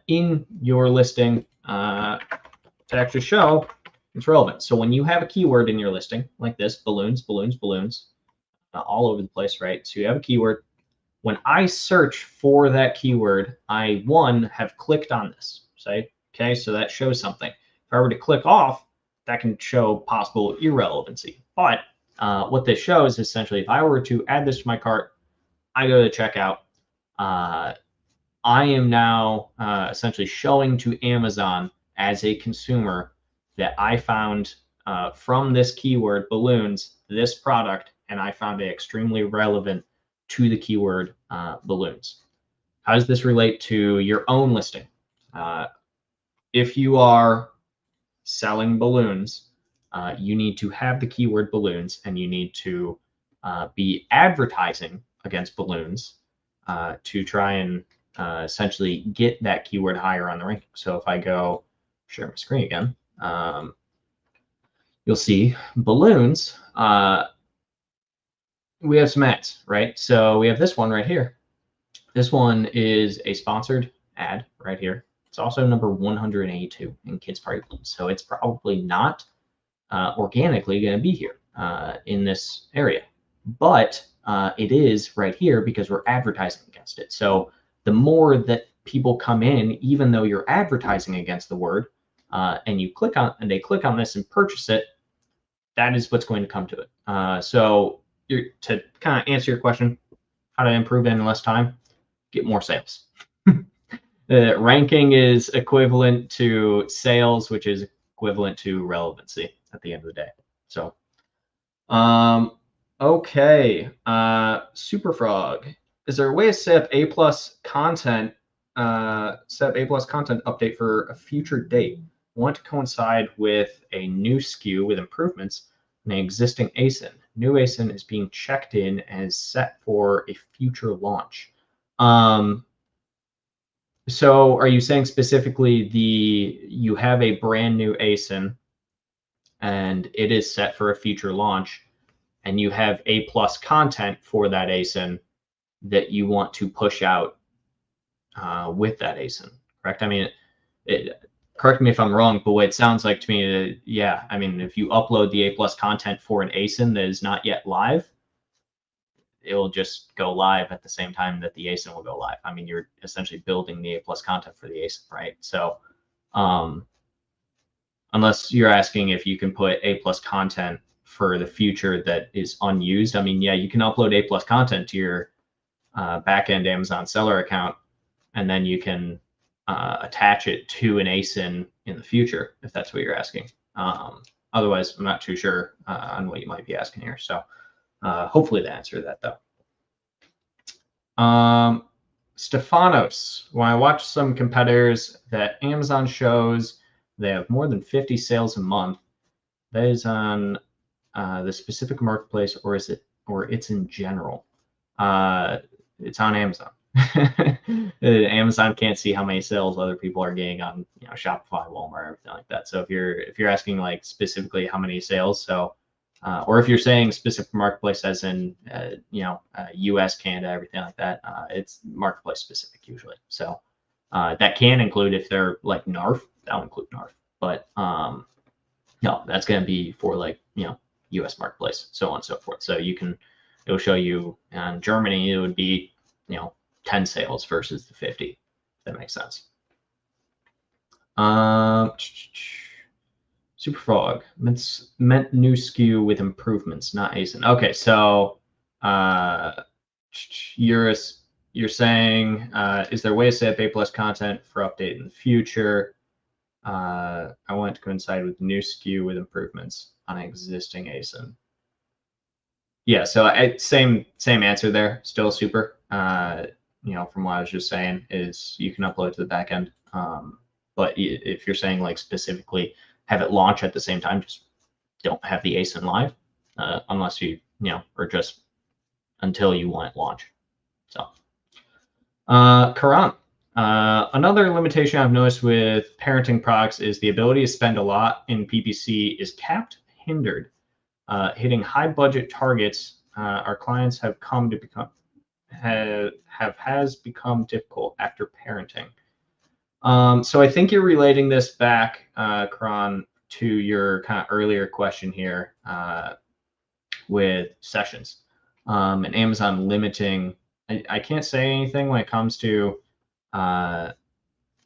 in your listing to actually show it's relevant. So when you have a keyword in your listing like this, balloons, balloons, balloons, all over the place, right? So you have a keyword. When I search for that keyword, I, one, have clicked on this, say, okay, so that shows something. If I were to click off, that can show possible irrelevancy. But what this shows is essentially, if I were to add this to my cart, I go to checkout, I am now essentially showing to Amazon as a consumer that I found from this keyword, balloons, this product, and I found it extremely relevant to the keyword balloons. How does this relate to your own listing? If you are selling balloons, you need to have the keyword balloons, and you need to be advertising against balloons to try and essentially get that keyword higher on the ranking. So if I go share my screen again, you'll see balloons. We have some ads, right? So we have this one right here. This one is a sponsored ad right here. It's also number 182 in Kids Party Balloons. So it's probably not organically going to be here in this area. But it is right here because we're advertising against it. So the more that people come in, even though you're advertising against the word, and you click on, and they click on this and purchase it, that is what's going to come to it. So to kind of answer your question, how to improve in less time, get more sales. Ranking is equivalent to sales, which is equivalent to relevancy at the end of the day. So, okay, Superfrog, is there a way to set up A+ content, update for a future date? Want to coincide with a new SKU with improvements in an existing ASIN. New ASIN is being checked in and is set for a future launch. So are you saying specifically you have a brand new ASIN and it is set for a future launch, and you have A+ content for that ASIN that you want to push out with that ASIN, correct? I mean, correct me if I'm wrong, but what it sounds like to me, yeah, I mean, if you upload the A+ content for an ASIN that is not yet live, it'll just go live at the same time that the ASIN will go live. I mean, you're essentially building the A+ content for the ASIN, right? So unless you're asking if you can put A+ content for the future that is unused, I mean, yeah, you can upload A+ content to your backend Amazon seller account, and then you can attach it to an ASIN in the future, if that's what you're asking. Otherwise, I'm not too sure on what you might be asking here. So hopefully that answered that, though. Stefanos, when I watch some competitors that Amazon shows they have more than 50 sales a month, that is on the specific marketplace, or is it, or it's in general? It's on Amazon. Amazon can't see how many sales other people are getting on, you know, Shopify, Walmart, everything like that. So if you're asking like specifically how many sales, so or if you're saying specific marketplace as in you know, US, Canada, everything like that, it's marketplace specific usually. So that can include, if they're like NARF, that'll include NARF. But no, that's going to be for like, you know, US marketplace, so on and so forth. So you can, it'll show you in Germany, it would be, you know, 10 sales versus the 50. If that makes sense. Superfrog meant new SKU with improvements, not ASIN. Okay, so you're saying, is there a way to set up A+ content for update in the future? I want to coincide with new SKU with improvements on existing ASIN. Yeah, so same answer there. Still super. from what I was just saying, is you can upload to the back end. But if you're saying like specifically have it launch at the same time, just don't have the ASIN live unless or just until you want it launch. So, Karan, another limitation I've noticed with parenting products is the ability to spend a lot in PPC is capped, hindered. Hitting high budget targets, our clients have come to become has become difficult after parenting. So I think you're relating this back, Karan, to your kind of earlier question here with sessions and Amazon limiting. I can't say anything when it comes to the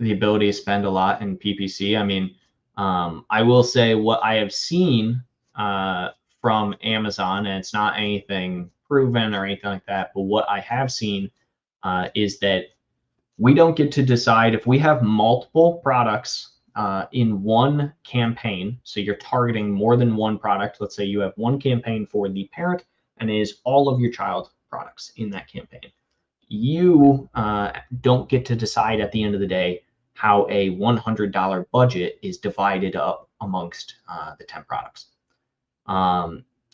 ability to spend a lot in PPC. I mean, I will say what I have seen from Amazon, and it's not anything proven or anything like that, but what I have seen is that we don't get to decide if we have multiple products in one campaign. So you're targeting more than one product. Let's say you have one campaign for the parent and it is all of your child products in that campaign. You don't get to decide at the end of the day how a $100 budget is divided up amongst the 10 products.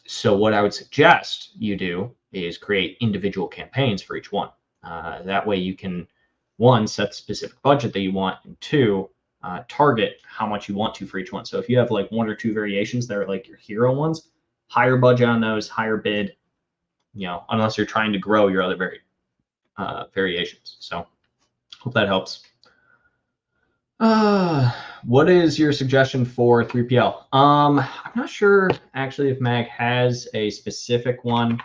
So what I would suggest you do is create individual campaigns for each one. That way you can, one, set the specific budget that you want, and two, target how much you want to for each one. So if you have like one or two variations that are like your hero ones, higher budget on those, higher bid, unless you're trying to grow your other variations. So hope that helps. What is your suggestion for 3PL? I'm not sure actually if Mag has a specific one.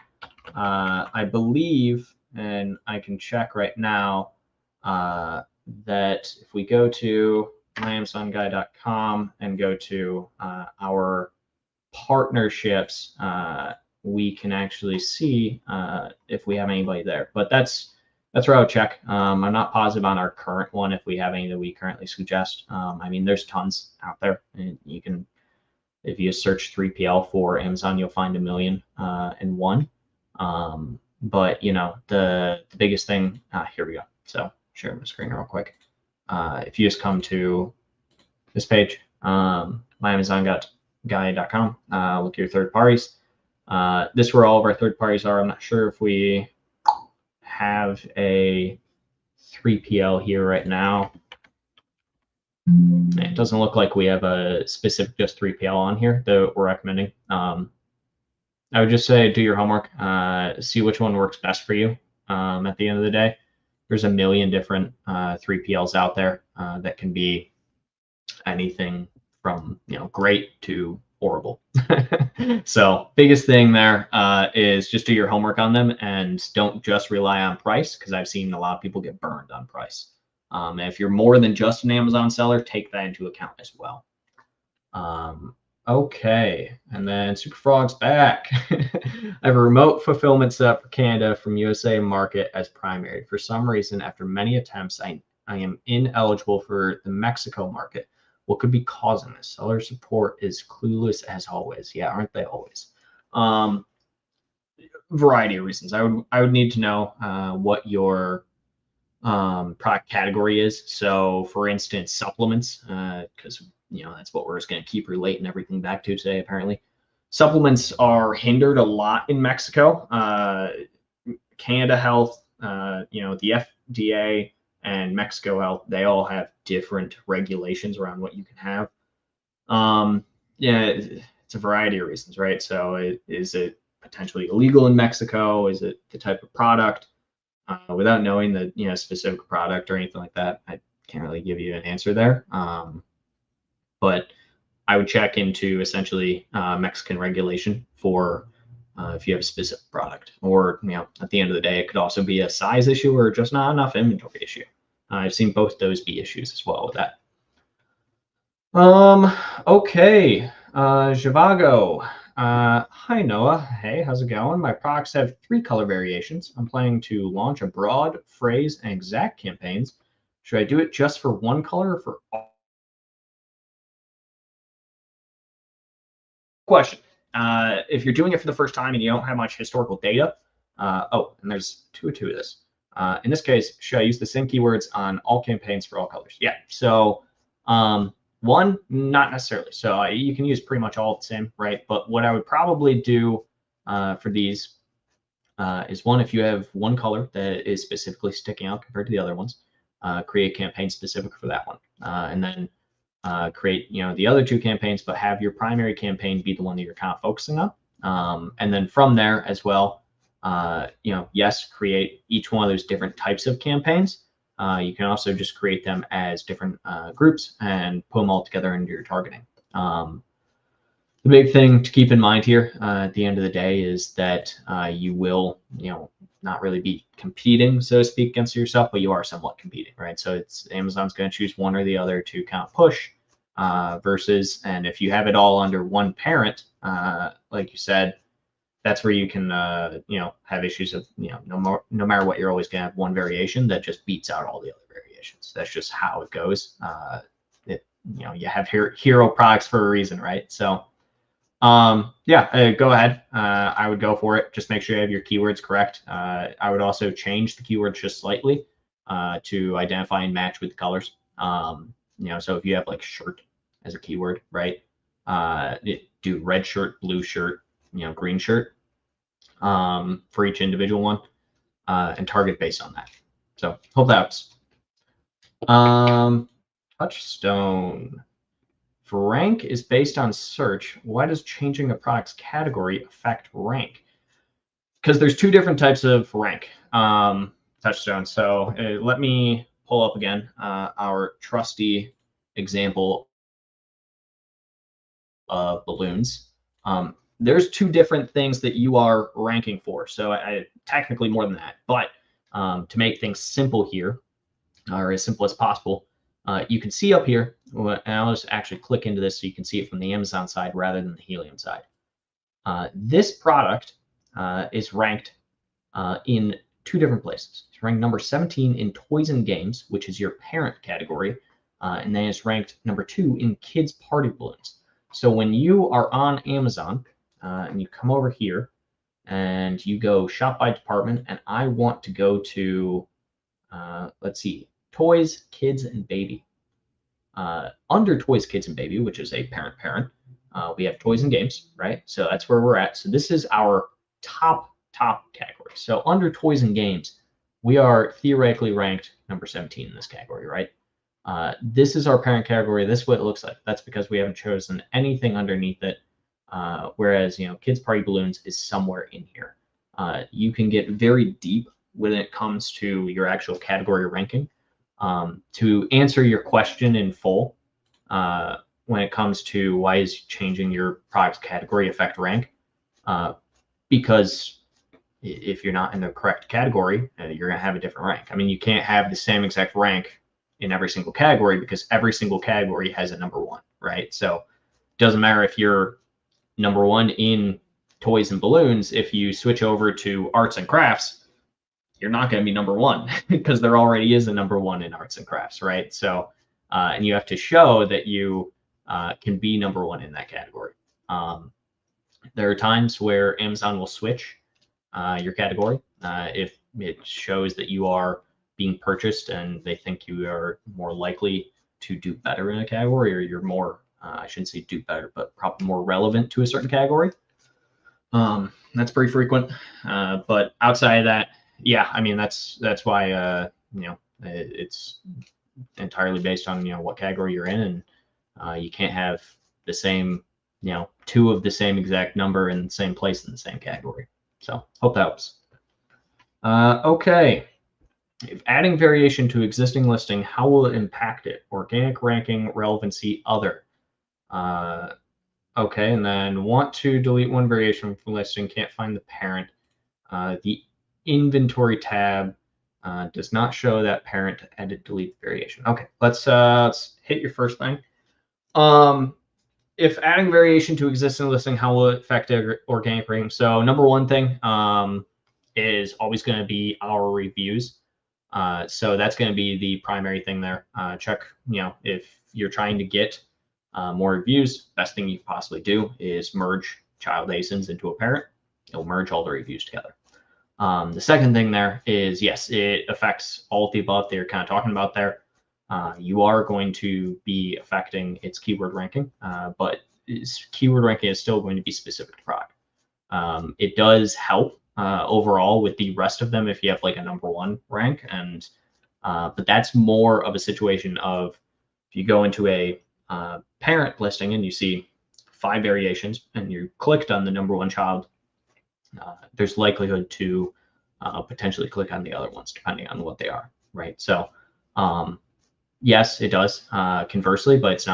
I believe, and I can check right now, that if we go to myamazonguy.com and go to our partnerships, we can actually see if we have anybody there. But that's where I would check. I'm not positive on our current one if we have any that we currently suggest. I mean, there's tons out there, and you can, if you search 3PL for Amazon, you'll find 1,000,001. But the biggest thing, here we go. So share my screen real quick. If you just come to this page, myamazonguy.com, look at your third parties. This is where all of our third parties are. I'm not sure if we have a 3PL here right now. It doesn't look like we have a specific just 3PL on here that we're recommending. I would just say do your homework, see which one works best for you. At the end of the day, there's a million different 3PLs out there that can be anything from great to horrible. So biggest thing there is just do your homework on them and don't just rely on price, because I've seen a lot of people get burned on price. If you're more than just an Amazon seller, take that into account as well. Okay, and then Super Frog's back. I have a remote fulfillment set up for Canada from USA market as primary. For some reason, after many attempts, I am ineligible for the Mexico market. What could be causing this? Seller support is clueless as always. Yeah, aren't they always? Variety of reasons. I would need to know what your product category is. So, for instance, supplements, because that's what we're just going to keep relating everything back to today. Apparently, supplements are hindered a lot in Mexico. Canada Health, the FDA, and Mexico Health, they all have different regulations around what you can have. Yeah, it's a variety of reasons, right? So is it potentially illegal in Mexico? Is it the type of product? Without knowing the specific product or anything like that, I can't really give you an answer there. But I would check into essentially Mexican regulation for if you have a specific product, or at the end of the day, it could also be a size issue or just not enough inventory issue. I've seen both those be issues as well with that. Okay, Zhivago. Hi Noah. Hey, how's it going? My products have 3 color variations. I'm planning to launch a broad, phrase, and exact campaigns. Should I do it just for one color or for all? Question. If you're doing it for the first time and you don't have much historical data, and there's 2 of this. In this case, should I use the same keywords on all campaigns for all colors? Yeah. So one, not necessarily. So you can use pretty much all the same, right? But what I would probably do for these is one, if you have one color that is specifically sticking out compared to the other ones, create a campaign specific for that one. And then create, the other two campaigns, but have your primary campaign be the one that you're kind of focusing on. And then from there as well, yes, create each one of those different types of campaigns. You can also just create them as different groups and put them all together into your targeting. The big thing to keep in mind here at the end of the day is that you will, not really be competing, so to speak, against yourself, but you are somewhat competing, right? So it's Amazon's going to choose one or the other to kind of push versus, and if you have it all under one parent, like you said, that's where you can, have issues of, no matter what, you're always going to have one variation that just beats out all the other variations. That's just how it goes. You have hero products for a reason, right? So, go ahead. I would go for it. Just make sure you have your keywords correct. I would also change the keywords just slightly to identify and match with the colors. So if you have like shirt as a keyword, right? Do red shirt, blue shirt, green shirt for each individual one and target based on that. So hope that helps. Touchstone. If rank is based on search, why does changing a product's category affect rank? Because there's two different types of rank, Touchstone. So let me pull up again our trusty example of balloons. There's two different things that you are ranking for. So technically more than that, but to make things simple here, or as simple as possible, you can see up here, and I'll just actually click into this so you can see it from the Amazon side rather than the Helium side. This product is ranked in two different places. It's ranked number 17 in toys and games, which is your parent category, and then it's ranked number 2 in kids party balloons. So when you are on Amazon and you come over here and you go shop by department, and I want to go to, let's see, toys, kids, and baby. Under toys, kids, and baby, which is a parent, we have toys and games, right? So that's where we're at. So this is our top category. So under toys and games, we are theoretically ranked number 17 in this category, right? This is our parent category. This is what it looks like. That's because we haven't chosen anything underneath it. Whereas, kids party balloons is somewhere in here. You can get very deep when it comes to your actual category ranking. To answer your question in full, when it comes to why is changing your product category affect rank, because if you're not in the correct category, you're going to have a different rank. I mean, you can't have the same exact rank in every single category because every single category has a number 1, right? So it doesn't matter if you're number 1 in toys and balloons. If you switch over to arts and crafts, you're not going to be number 1 because there already is a number 1 in arts and crafts, right? So, and you have to show that you can be number 1 in that category. There are times where Amazon will switch your category if it shows that you are being purchased and they think you are more likely to do better in a category, or you're more, I shouldn't say do better, but probably more relevant to a certain category. That's pretty frequent. But outside of that, yeah, I mean, that's why, it's entirely based on, what category you're in, and you can't have the same, 2 of the same exact number in the same place in the same category. So hope that helps. Okay. If adding variation to existing listing, how will it impact it? Organic, ranking, relevancy, other. Okay, and then want to delete one variation from listing, can't find the parent. The inventory tab does not show that parent to edit, delete variation. Okay, let's hit your first thing. If adding variation to existing listing, how will it affect organic ranking? So number 1 thing is always going to be our reviews. So that's going to be the primary thing there. Check, if you're trying to get more reviews, best thing you can possibly do is merge child ASINs into a parent. It'll merge all the reviews together. The second thing there is, yes, it affects all of the above that you're kind of talking about there. You are going to be affecting its keyword ranking, but its keyword ranking is still going to be specific to product. It does help overall with the rest of them if you have like a #1 rank, and but that's more of a situation of if you go into a parent listing and you see 5 variations and you clicked on the #1 child, there's likelihood to potentially click on the other ones depending on what they are, right? So yes, it does conversely, but it's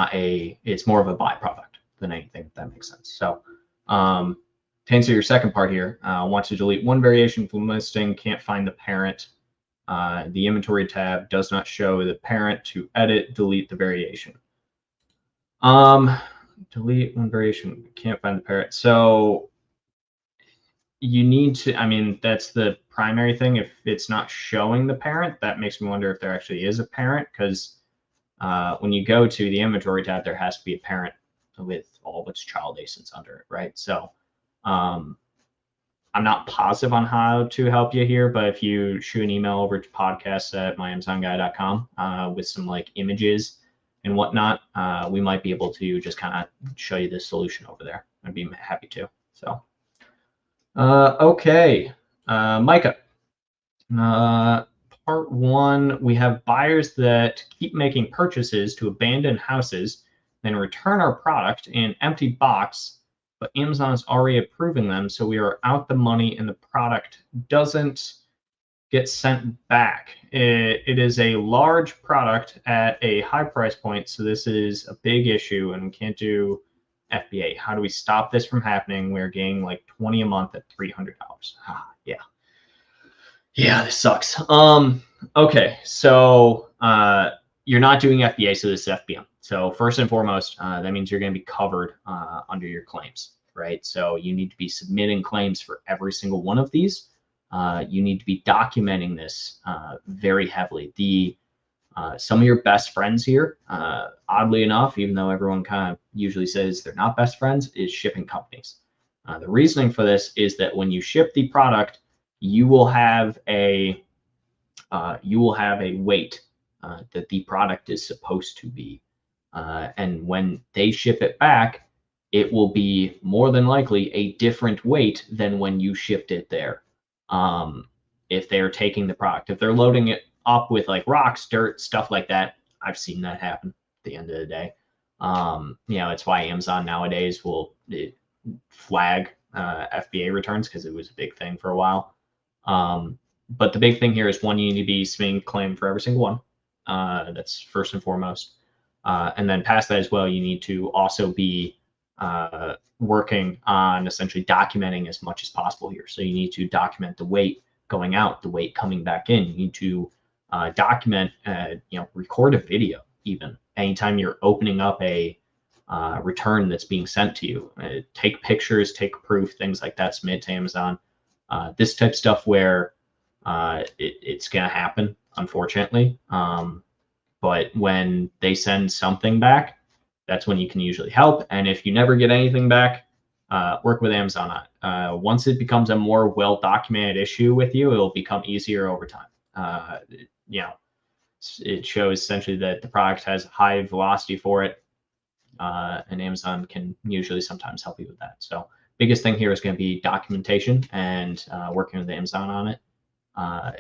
more of a byproduct than anything, if that makes sense. So to answer your second part here, want to delete one variation from listing, can't find the parent. The inventory tab does not show the parent to edit, delete the variation. Delete one variation, can't find the parent. So you need to, I mean, that's the primary thing. If it's not showing the parent, that makes me wonder if there actually is a parent, because when you go to the inventory tab, there has to be a parent with all of its child ASINs under it, right? So I'm not positive on how to help you here, but if you shoot an email over to podcast@myamazonguy.com with some like images and whatnot, we might be able to just kind of show you the solution over there. I'd be happy to. So, okay, Micah. Part 1, we have buyers that keep making purchases to abandoned houses, then return our product in an empty box, but Amazon is already approving them, so we are out the money and the product doesn't get sent back. It is a large product at a high price point, so this is a big issue and we can't do FBA. How do we stop this from happening? We're getting like 20 a month at $300. Yeah. Yeah, this sucks. Okay, so you're not doing FBA, so this is FBM. So first and foremost, that means you're going to be covered under your claims, right? So you need to be submitting claims for every single one of these. You need to be documenting this very heavily. Some of your best friends here, oddly enough, even though everyone kind of usually says they're not best friends, is shipping companies. The reasoning for this is that when you ship the product, you will have a weight that the product is supposed to be, and when they ship it back, it will be more than likely a different weight than when you shipped it there. If they're taking the product, if they're loading it up with like rocks, dirt, stuff like that, I've seen that happen at the end of the day. It's why Amazon nowadays will flag FBA returns, because it was a big thing for a while. But the big thing here is, one, you need to be submitting claim for every single one. That's first and foremost. And then past that as well, you need to also be working on essentially documenting as much as possible here. So you need to document the weight going out, the weight coming back in. You need to document, record a video even. Anytime you're opening up a return that's being sent to you, take pictures, take proof, things like that, submit to Amazon. This type of stuff where it's going to happen, unfortunately. But when they send something back, that's when you can usually help. And if you never get anything back, work with Amazon on it. Once it becomes a more well-documented issue with you, it'll become easier over time. It shows essentially that the product has high velocity for it, and Amazon can usually sometimes help you with that. So biggest thing here is going to be documentation and working with Amazon on it.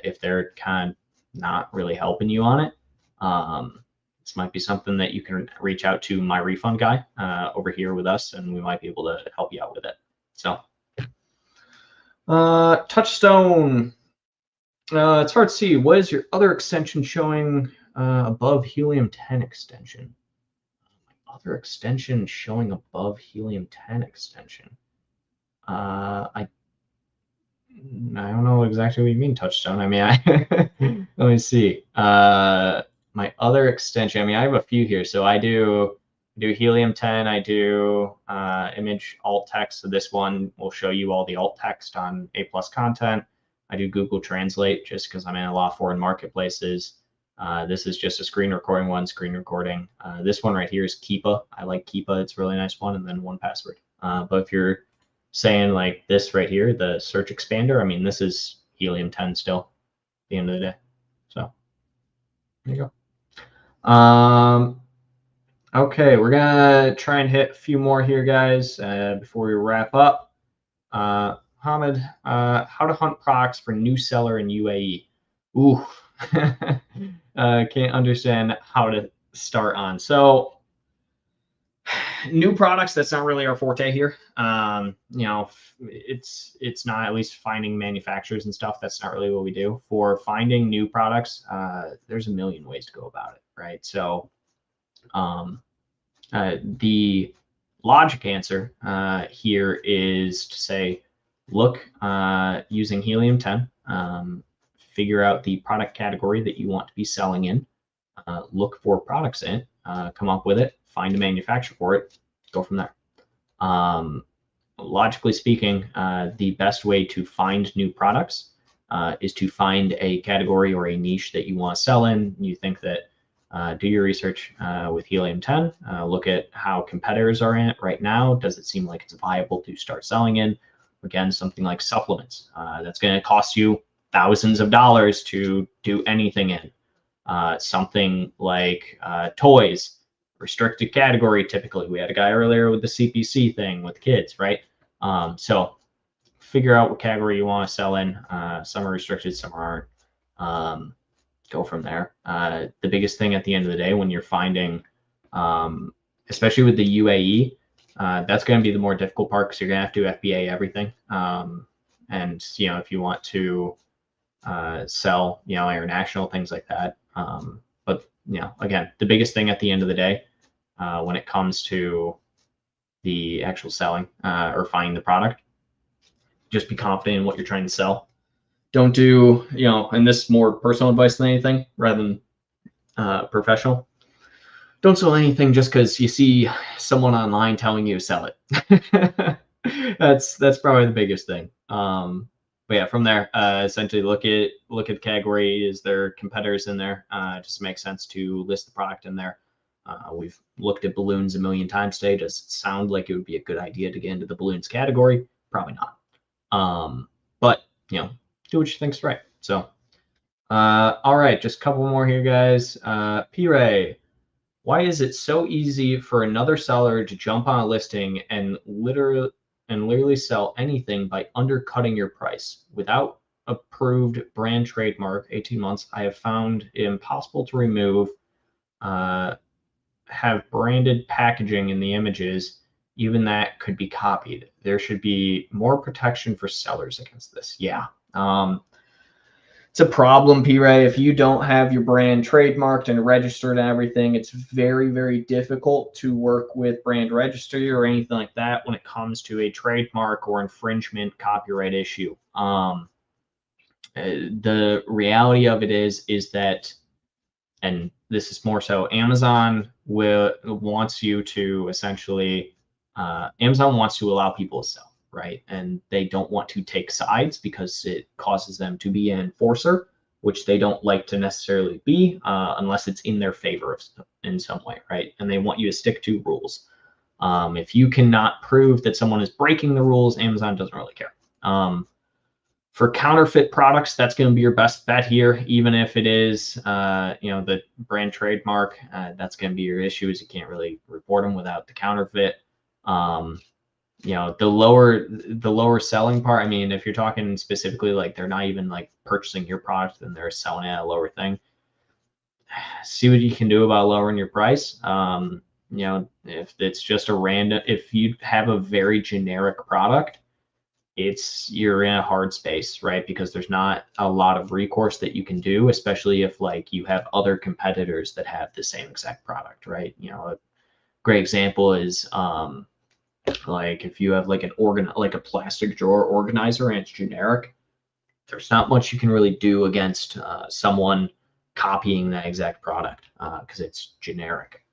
If they're kind of not really helping you on it, this might be something that you can reach out to my refund guy over here with us, and we might be able to help you out with it. So Touchstone, it's hard to see. What is your other extension showing above Helium 10 extension? Other extension showing above Helium 10 extension. I don't know exactly what you mean, Touchstone. I mean, let me see. My other extension, I mean, I have a few here. So I do Helium 10. I do image alt text. So this one will show you all the alt text on A+ content. I do Google Translate just because I'm in a lot of foreign marketplaces. This is just a screen recording one, screen recording. This one right here is Keepa. I like Keepa. It's a really nice one. And then 1Password. But if you're saying like this right here, the search expander, I mean, this is Helium 10 still at the end of the day. So there you go. Okay, we're gonna try and hit a few more here, guys, before we wrap up. Hamid, how to hunt products for new seller in UAE? Ooh, can't understand how to start on. So new products, that's not really our forte here. You know, it's not, at least finding manufacturers and stuff, that's not really what we do. For finding new products, there's a million ways to go about it, right? So the logic answer here is to say, look, using Helium 10, figure out the product category that you want to be selling in, look for products in it, come up with it, find a manufacturer for it, go from there. Logically speaking, the best way to find new products is to find a category or a niche that you want to sell in. You think that, do your research with Helium 10, look at how competitors are in it right now. Does it seem like it's viable to start selling in? Again, something like supplements, that's going to cost you thousands of dollars to do anything in. Something like toys, restricted category. Typically, we had a guy earlier with the CPC thing with kids, right? So figure out what category you want to sell in. Some are restricted, some aren't. Go from there. The biggest thing at the end of the day, when you're finding, especially with the UAE, that's going to be the more difficult part, because you're going to have to FBA everything. And you know, if you want to sell, you know, international things like that. But you know, again, the biggest thing at the end of the day, when it comes to the actual selling or finding the product, just be confident in what you're trying to sell. Don't do, you know, and this is more personal advice than anything, rather than professional. Don't sell anything just because you see someone online telling you to sell it. That's probably the biggest thing. But yeah, from there, essentially look at category. Is there competitors in there? Just makes sense to list the product in there. We've looked at balloons a million times today. Does it sound like it would be a good idea to get into the balloons category? Probably not. But you know, do what you think's right. So, all right, just a couple more here, guys. P-Ray, why is it so easy for another seller to jump on a listing and literally sell anything by undercutting your price without approved brand trademark? 18 months, I have found it impossible to remove. Have branded packaging in the images. Even that could be copied. There should be more protection for sellers against this. Yeah. It's a problem, P-Ray. If you don't have your brand trademarked and registered and everything, it's very, very difficult to work with brand registry or anything like that when it comes to a trademark or infringement copyright issue. The reality of it is that, and this is more so, Amazon wants you to essentially, Amazon wants to allow people to sell, right? And they don't want to take sides because it causes them to be an enforcer, which they don't like to necessarily be unless it's in their favor in some way, right? And they want you to stick to rules. If you cannot prove that someone is breaking the rules, Amazon doesn't really care. For counterfeit products, that's going to be your best bet here, even if it is, you know, the brand trademark. That's going to be your issue, is you can't really report them without the counterfeit. You know, the lower selling part. I mean, if you're talking specifically like they're not even like purchasing your product and they're selling it at a lower thing, see what you can do about lowering your price. You know, if it's just a random, if you have a very generic product, you're in a hard space, right? Because there's not a lot of recourse that you can do, especially if like you have other competitors that have the same exact product, right? You know, a great example is like if you have like like a plastic drawer organizer and it's generic, there's not much you can really do against someone copying that exact product because it's generic,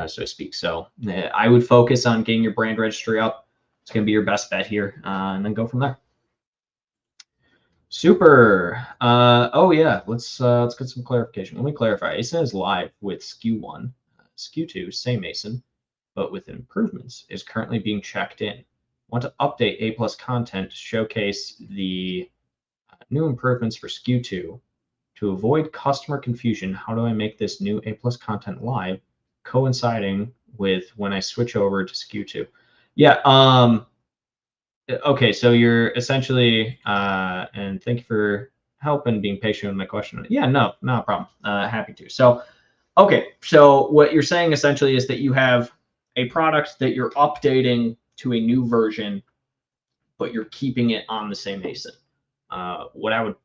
so to speak. So I would focus on getting your brand registry up. It's going to be your best bet here, and then go from there. Super. Oh yeah, let's get some clarification. Let me clarify. ASIN is live with SKU 1. SKU 2, same ASIN, but with improvements, is currently being checked in. Want to update A+ content to showcase the New improvements for SKU 2. To avoid customer confusion, how do I make this new A+ content live coinciding with when I switch over to SKU 2? Yeah, okay, so you're essentially, and thank you for help and being patient with my question. Yeah, no problem. Happy to. So, okay, so what you're saying essentially is that you have a product that you're updating to a new version, but you're keeping it on the same ASIN. What I would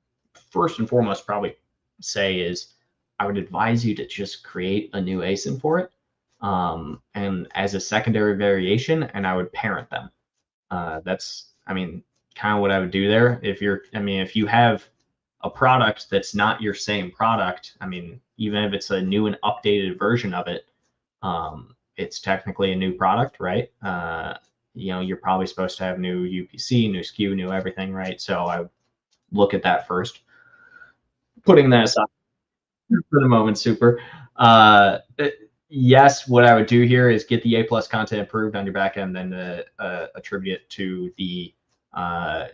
first and foremost probably say is I would advise you to just create a new ASIN for it, and as a secondary variation, and I would parent them. That's, I mean, kind of what I would do there. If you're, I mean, if you have a product that's not your same product, I mean, even if it's a new and updated version of it, it's technically a new product, right? You know, you're probably supposed to have new UPC, new SKU, new everything, right? So I would look at that first. Putting that aside for the moment, super. Yes, what I would do here is get the A+ content approved on your backend, then attribute it to the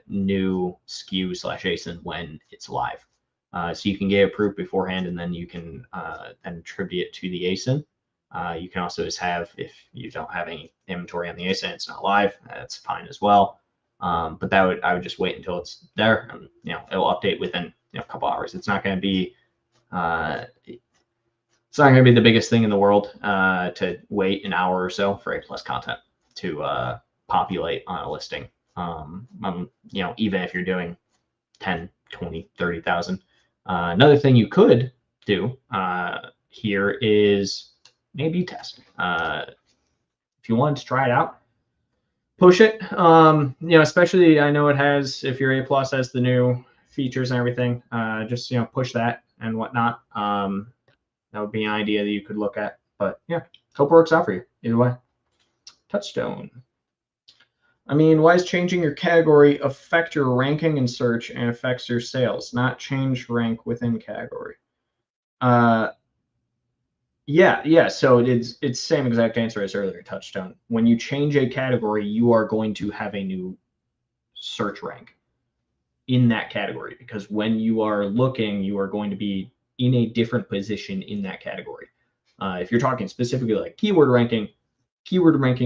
new SKU / ASIN when it's live. So you can get approved beforehand, and then you can then attribute it to the ASIN. You can also just have, if you don't have any inventory on the ASIN, it's not live, that's fine as well. But I would just wait until it's there, and you know, it'll update within a couple hours. It's not going to be it's not going to be the biggest thing in the world to wait an hour or so for A+ content to populate on a listing. You know, even if you're doing 10, 20, 30,000. Another thing you could do here is maybe test. If you wanted to try it out, push it. You know, especially I know it has, if your A+ has the new features and everything, just, you know, push that and whatnot. That would be an idea that you could look at. But yeah, hope it works out for you. Either way. Touchstone. I mean, why does changing your category affect your ranking in search and affects your sales, not change rank within category? Yeah. So it's same exact answer as earlier, Touchstone. When you change a category, you are going to have a new search rank in that category, because when you are looking, you are going to be in a different position in that category. If you're talking specifically like keyword ranking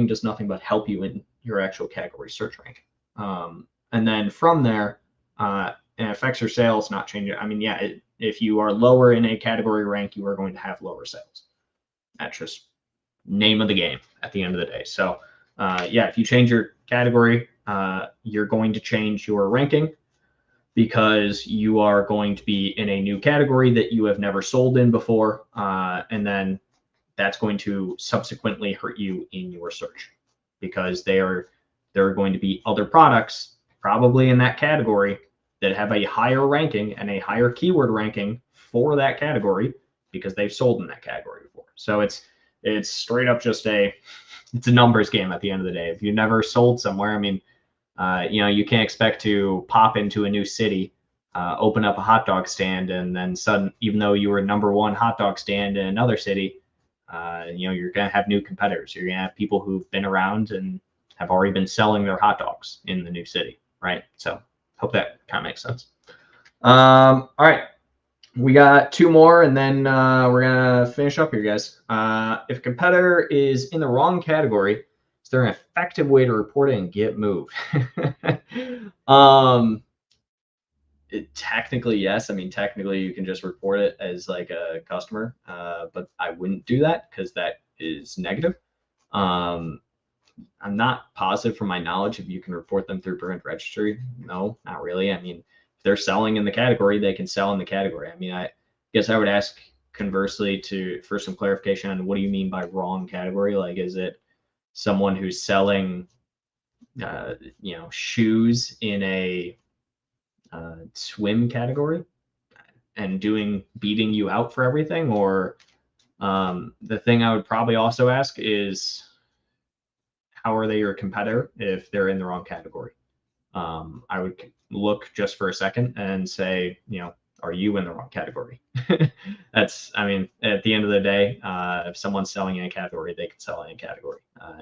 does nothing but help you in your actual category search rank. And then from there, it affects your sales, not changing. I mean, yeah, if you are lower in a category rank, you are going to have lower sales. That's just name of the game at the end of the day. So yeah, if you change your category, you're going to change your ranking, because you are going to be in a new category that you have never sold in before. And then that's going to subsequently hurt you in your search, because there are going to be other products probably in that category that have a higher ranking and a higher keyword ranking for that category, because they've sold in that category before. So it's straight up just it's a numbers game at the end of the day. If you never sold somewhere, I mean, you know, you can't expect to pop into a new city, open up a hot dog stand, and then even though you were #1 hot dog stand in another city, you know, you're going to have new competitors. You're going to have people who've been around and have already been selling their hot dogs in the new city, right? So hope that kind of makes sense. All right. We got 2 more, and then we're going to finish up here, guys. If a competitor is in the wrong category, is there an effective way to report it and get moved? Technically, yes. I mean, technically, you can just report it as like a customer, but I wouldn't do that because that is negative. I'm not positive from my knowledge if you can report them through brand registry. No, not really. I mean, if they're selling in the category, they can sell in the category. I mean, I guess I would ask conversely for some clarification on what do you mean by wrong category? Like, is it someone who's selling, you know, shoes in a swim category and beating you out for everything? Or the thing I would probably also ask is, how are they your competitor if they're in the wrong category? I would look just for a second and say, you know, are you in the wrong category? That's, I mean, at the end of the day, if someone's selling in a category, they can sell in a category.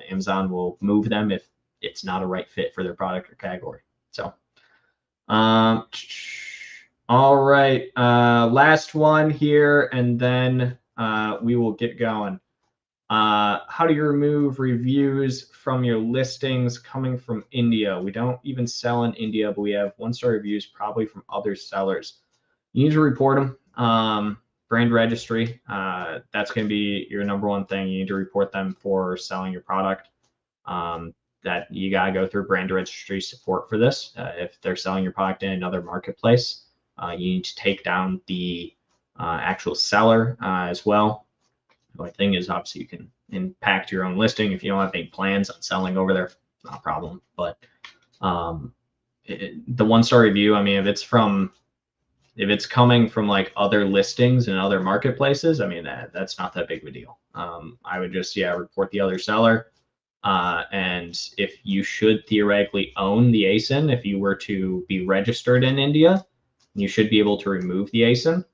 Amazon will move them if it's not a right fit for their product or category. So All right, last one here, and then we will get going. How do you remove reviews from your listings coming from India? We don't even sell in India, but we have one-star reviews probably from other sellers. You need to report them. Brand registry, that's going to be your number one thing. You need to report them for selling your product. That you got to go through brand registry support for this. If they're selling your product in another marketplace, you need to take down the actual seller as well. The only thing is, obviously, you can impact your own listing if you don't have any plans on selling over there. Not a problem. But the one-star review, I mean, if it's coming from like other listings and other marketplaces, I mean, that's not that big of a deal. I would just report the other seller. And if you should theoretically own the ASIN, if you were to be registered in India, you should be able to remove the ASIN.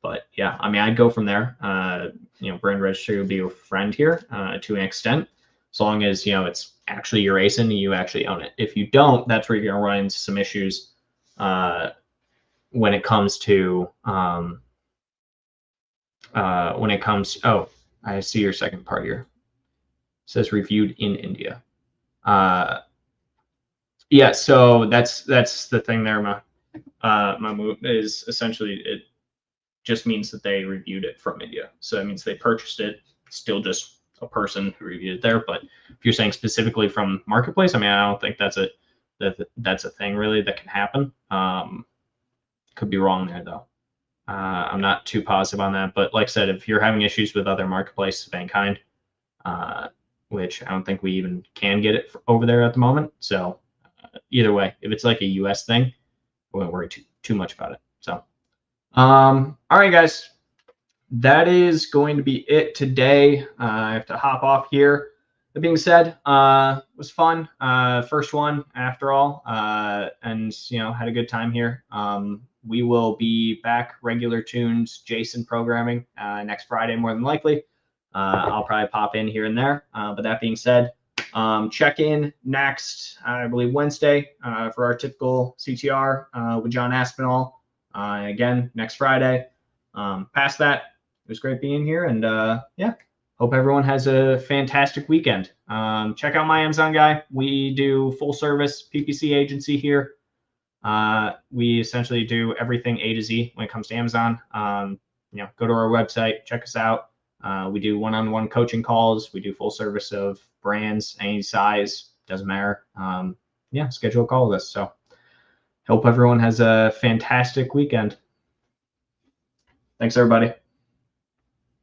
But yeah, I mean, I'd go from there. Brand registry would be your friend here to an extent, as long as it's actually your ASIN and you actually own it. If you don't, that's where you're gonna run into some issues when it comes to oh, I see your second part here. It says reviewed in India. Yeah, so that's the thing there. My move is essentially it just means that they reviewed it from India. So that means they purchased it, still just a person who reviewed it there. But if you're saying specifically from marketplace, I mean, I don't think that's a thing really that can happen. Could be wrong there though. I'm not too positive on that. But like I said, if you're having issues with other marketplaces of any kind, which I don't think we even can get it over there at the moment. So either way, if it's like a US thing, we won't worry too much about it. So, all right, guys, that is going to be it today. I have to hop off here. That being said, it was fun. First one after all, and had a good time here. We will be back regular tunes, Jason programming next Friday, more than likely. I'll probably pop in here and there. But that being said, check in next, I believe, Wednesday for our typical CTR with John Aspinall. Again, next Friday. Past that, it was great being here. And hope everyone has a fantastic weekend. Check out my Amazon guy. We do full service PPC agency here. We essentially do everything A to Z when it comes to Amazon. Go to our website, check us out. We do one-on-one coaching calls. We do full service of brands, any size, doesn't matter. Schedule a call with us. So hope everyone has a fantastic weekend. Thanks, everybody.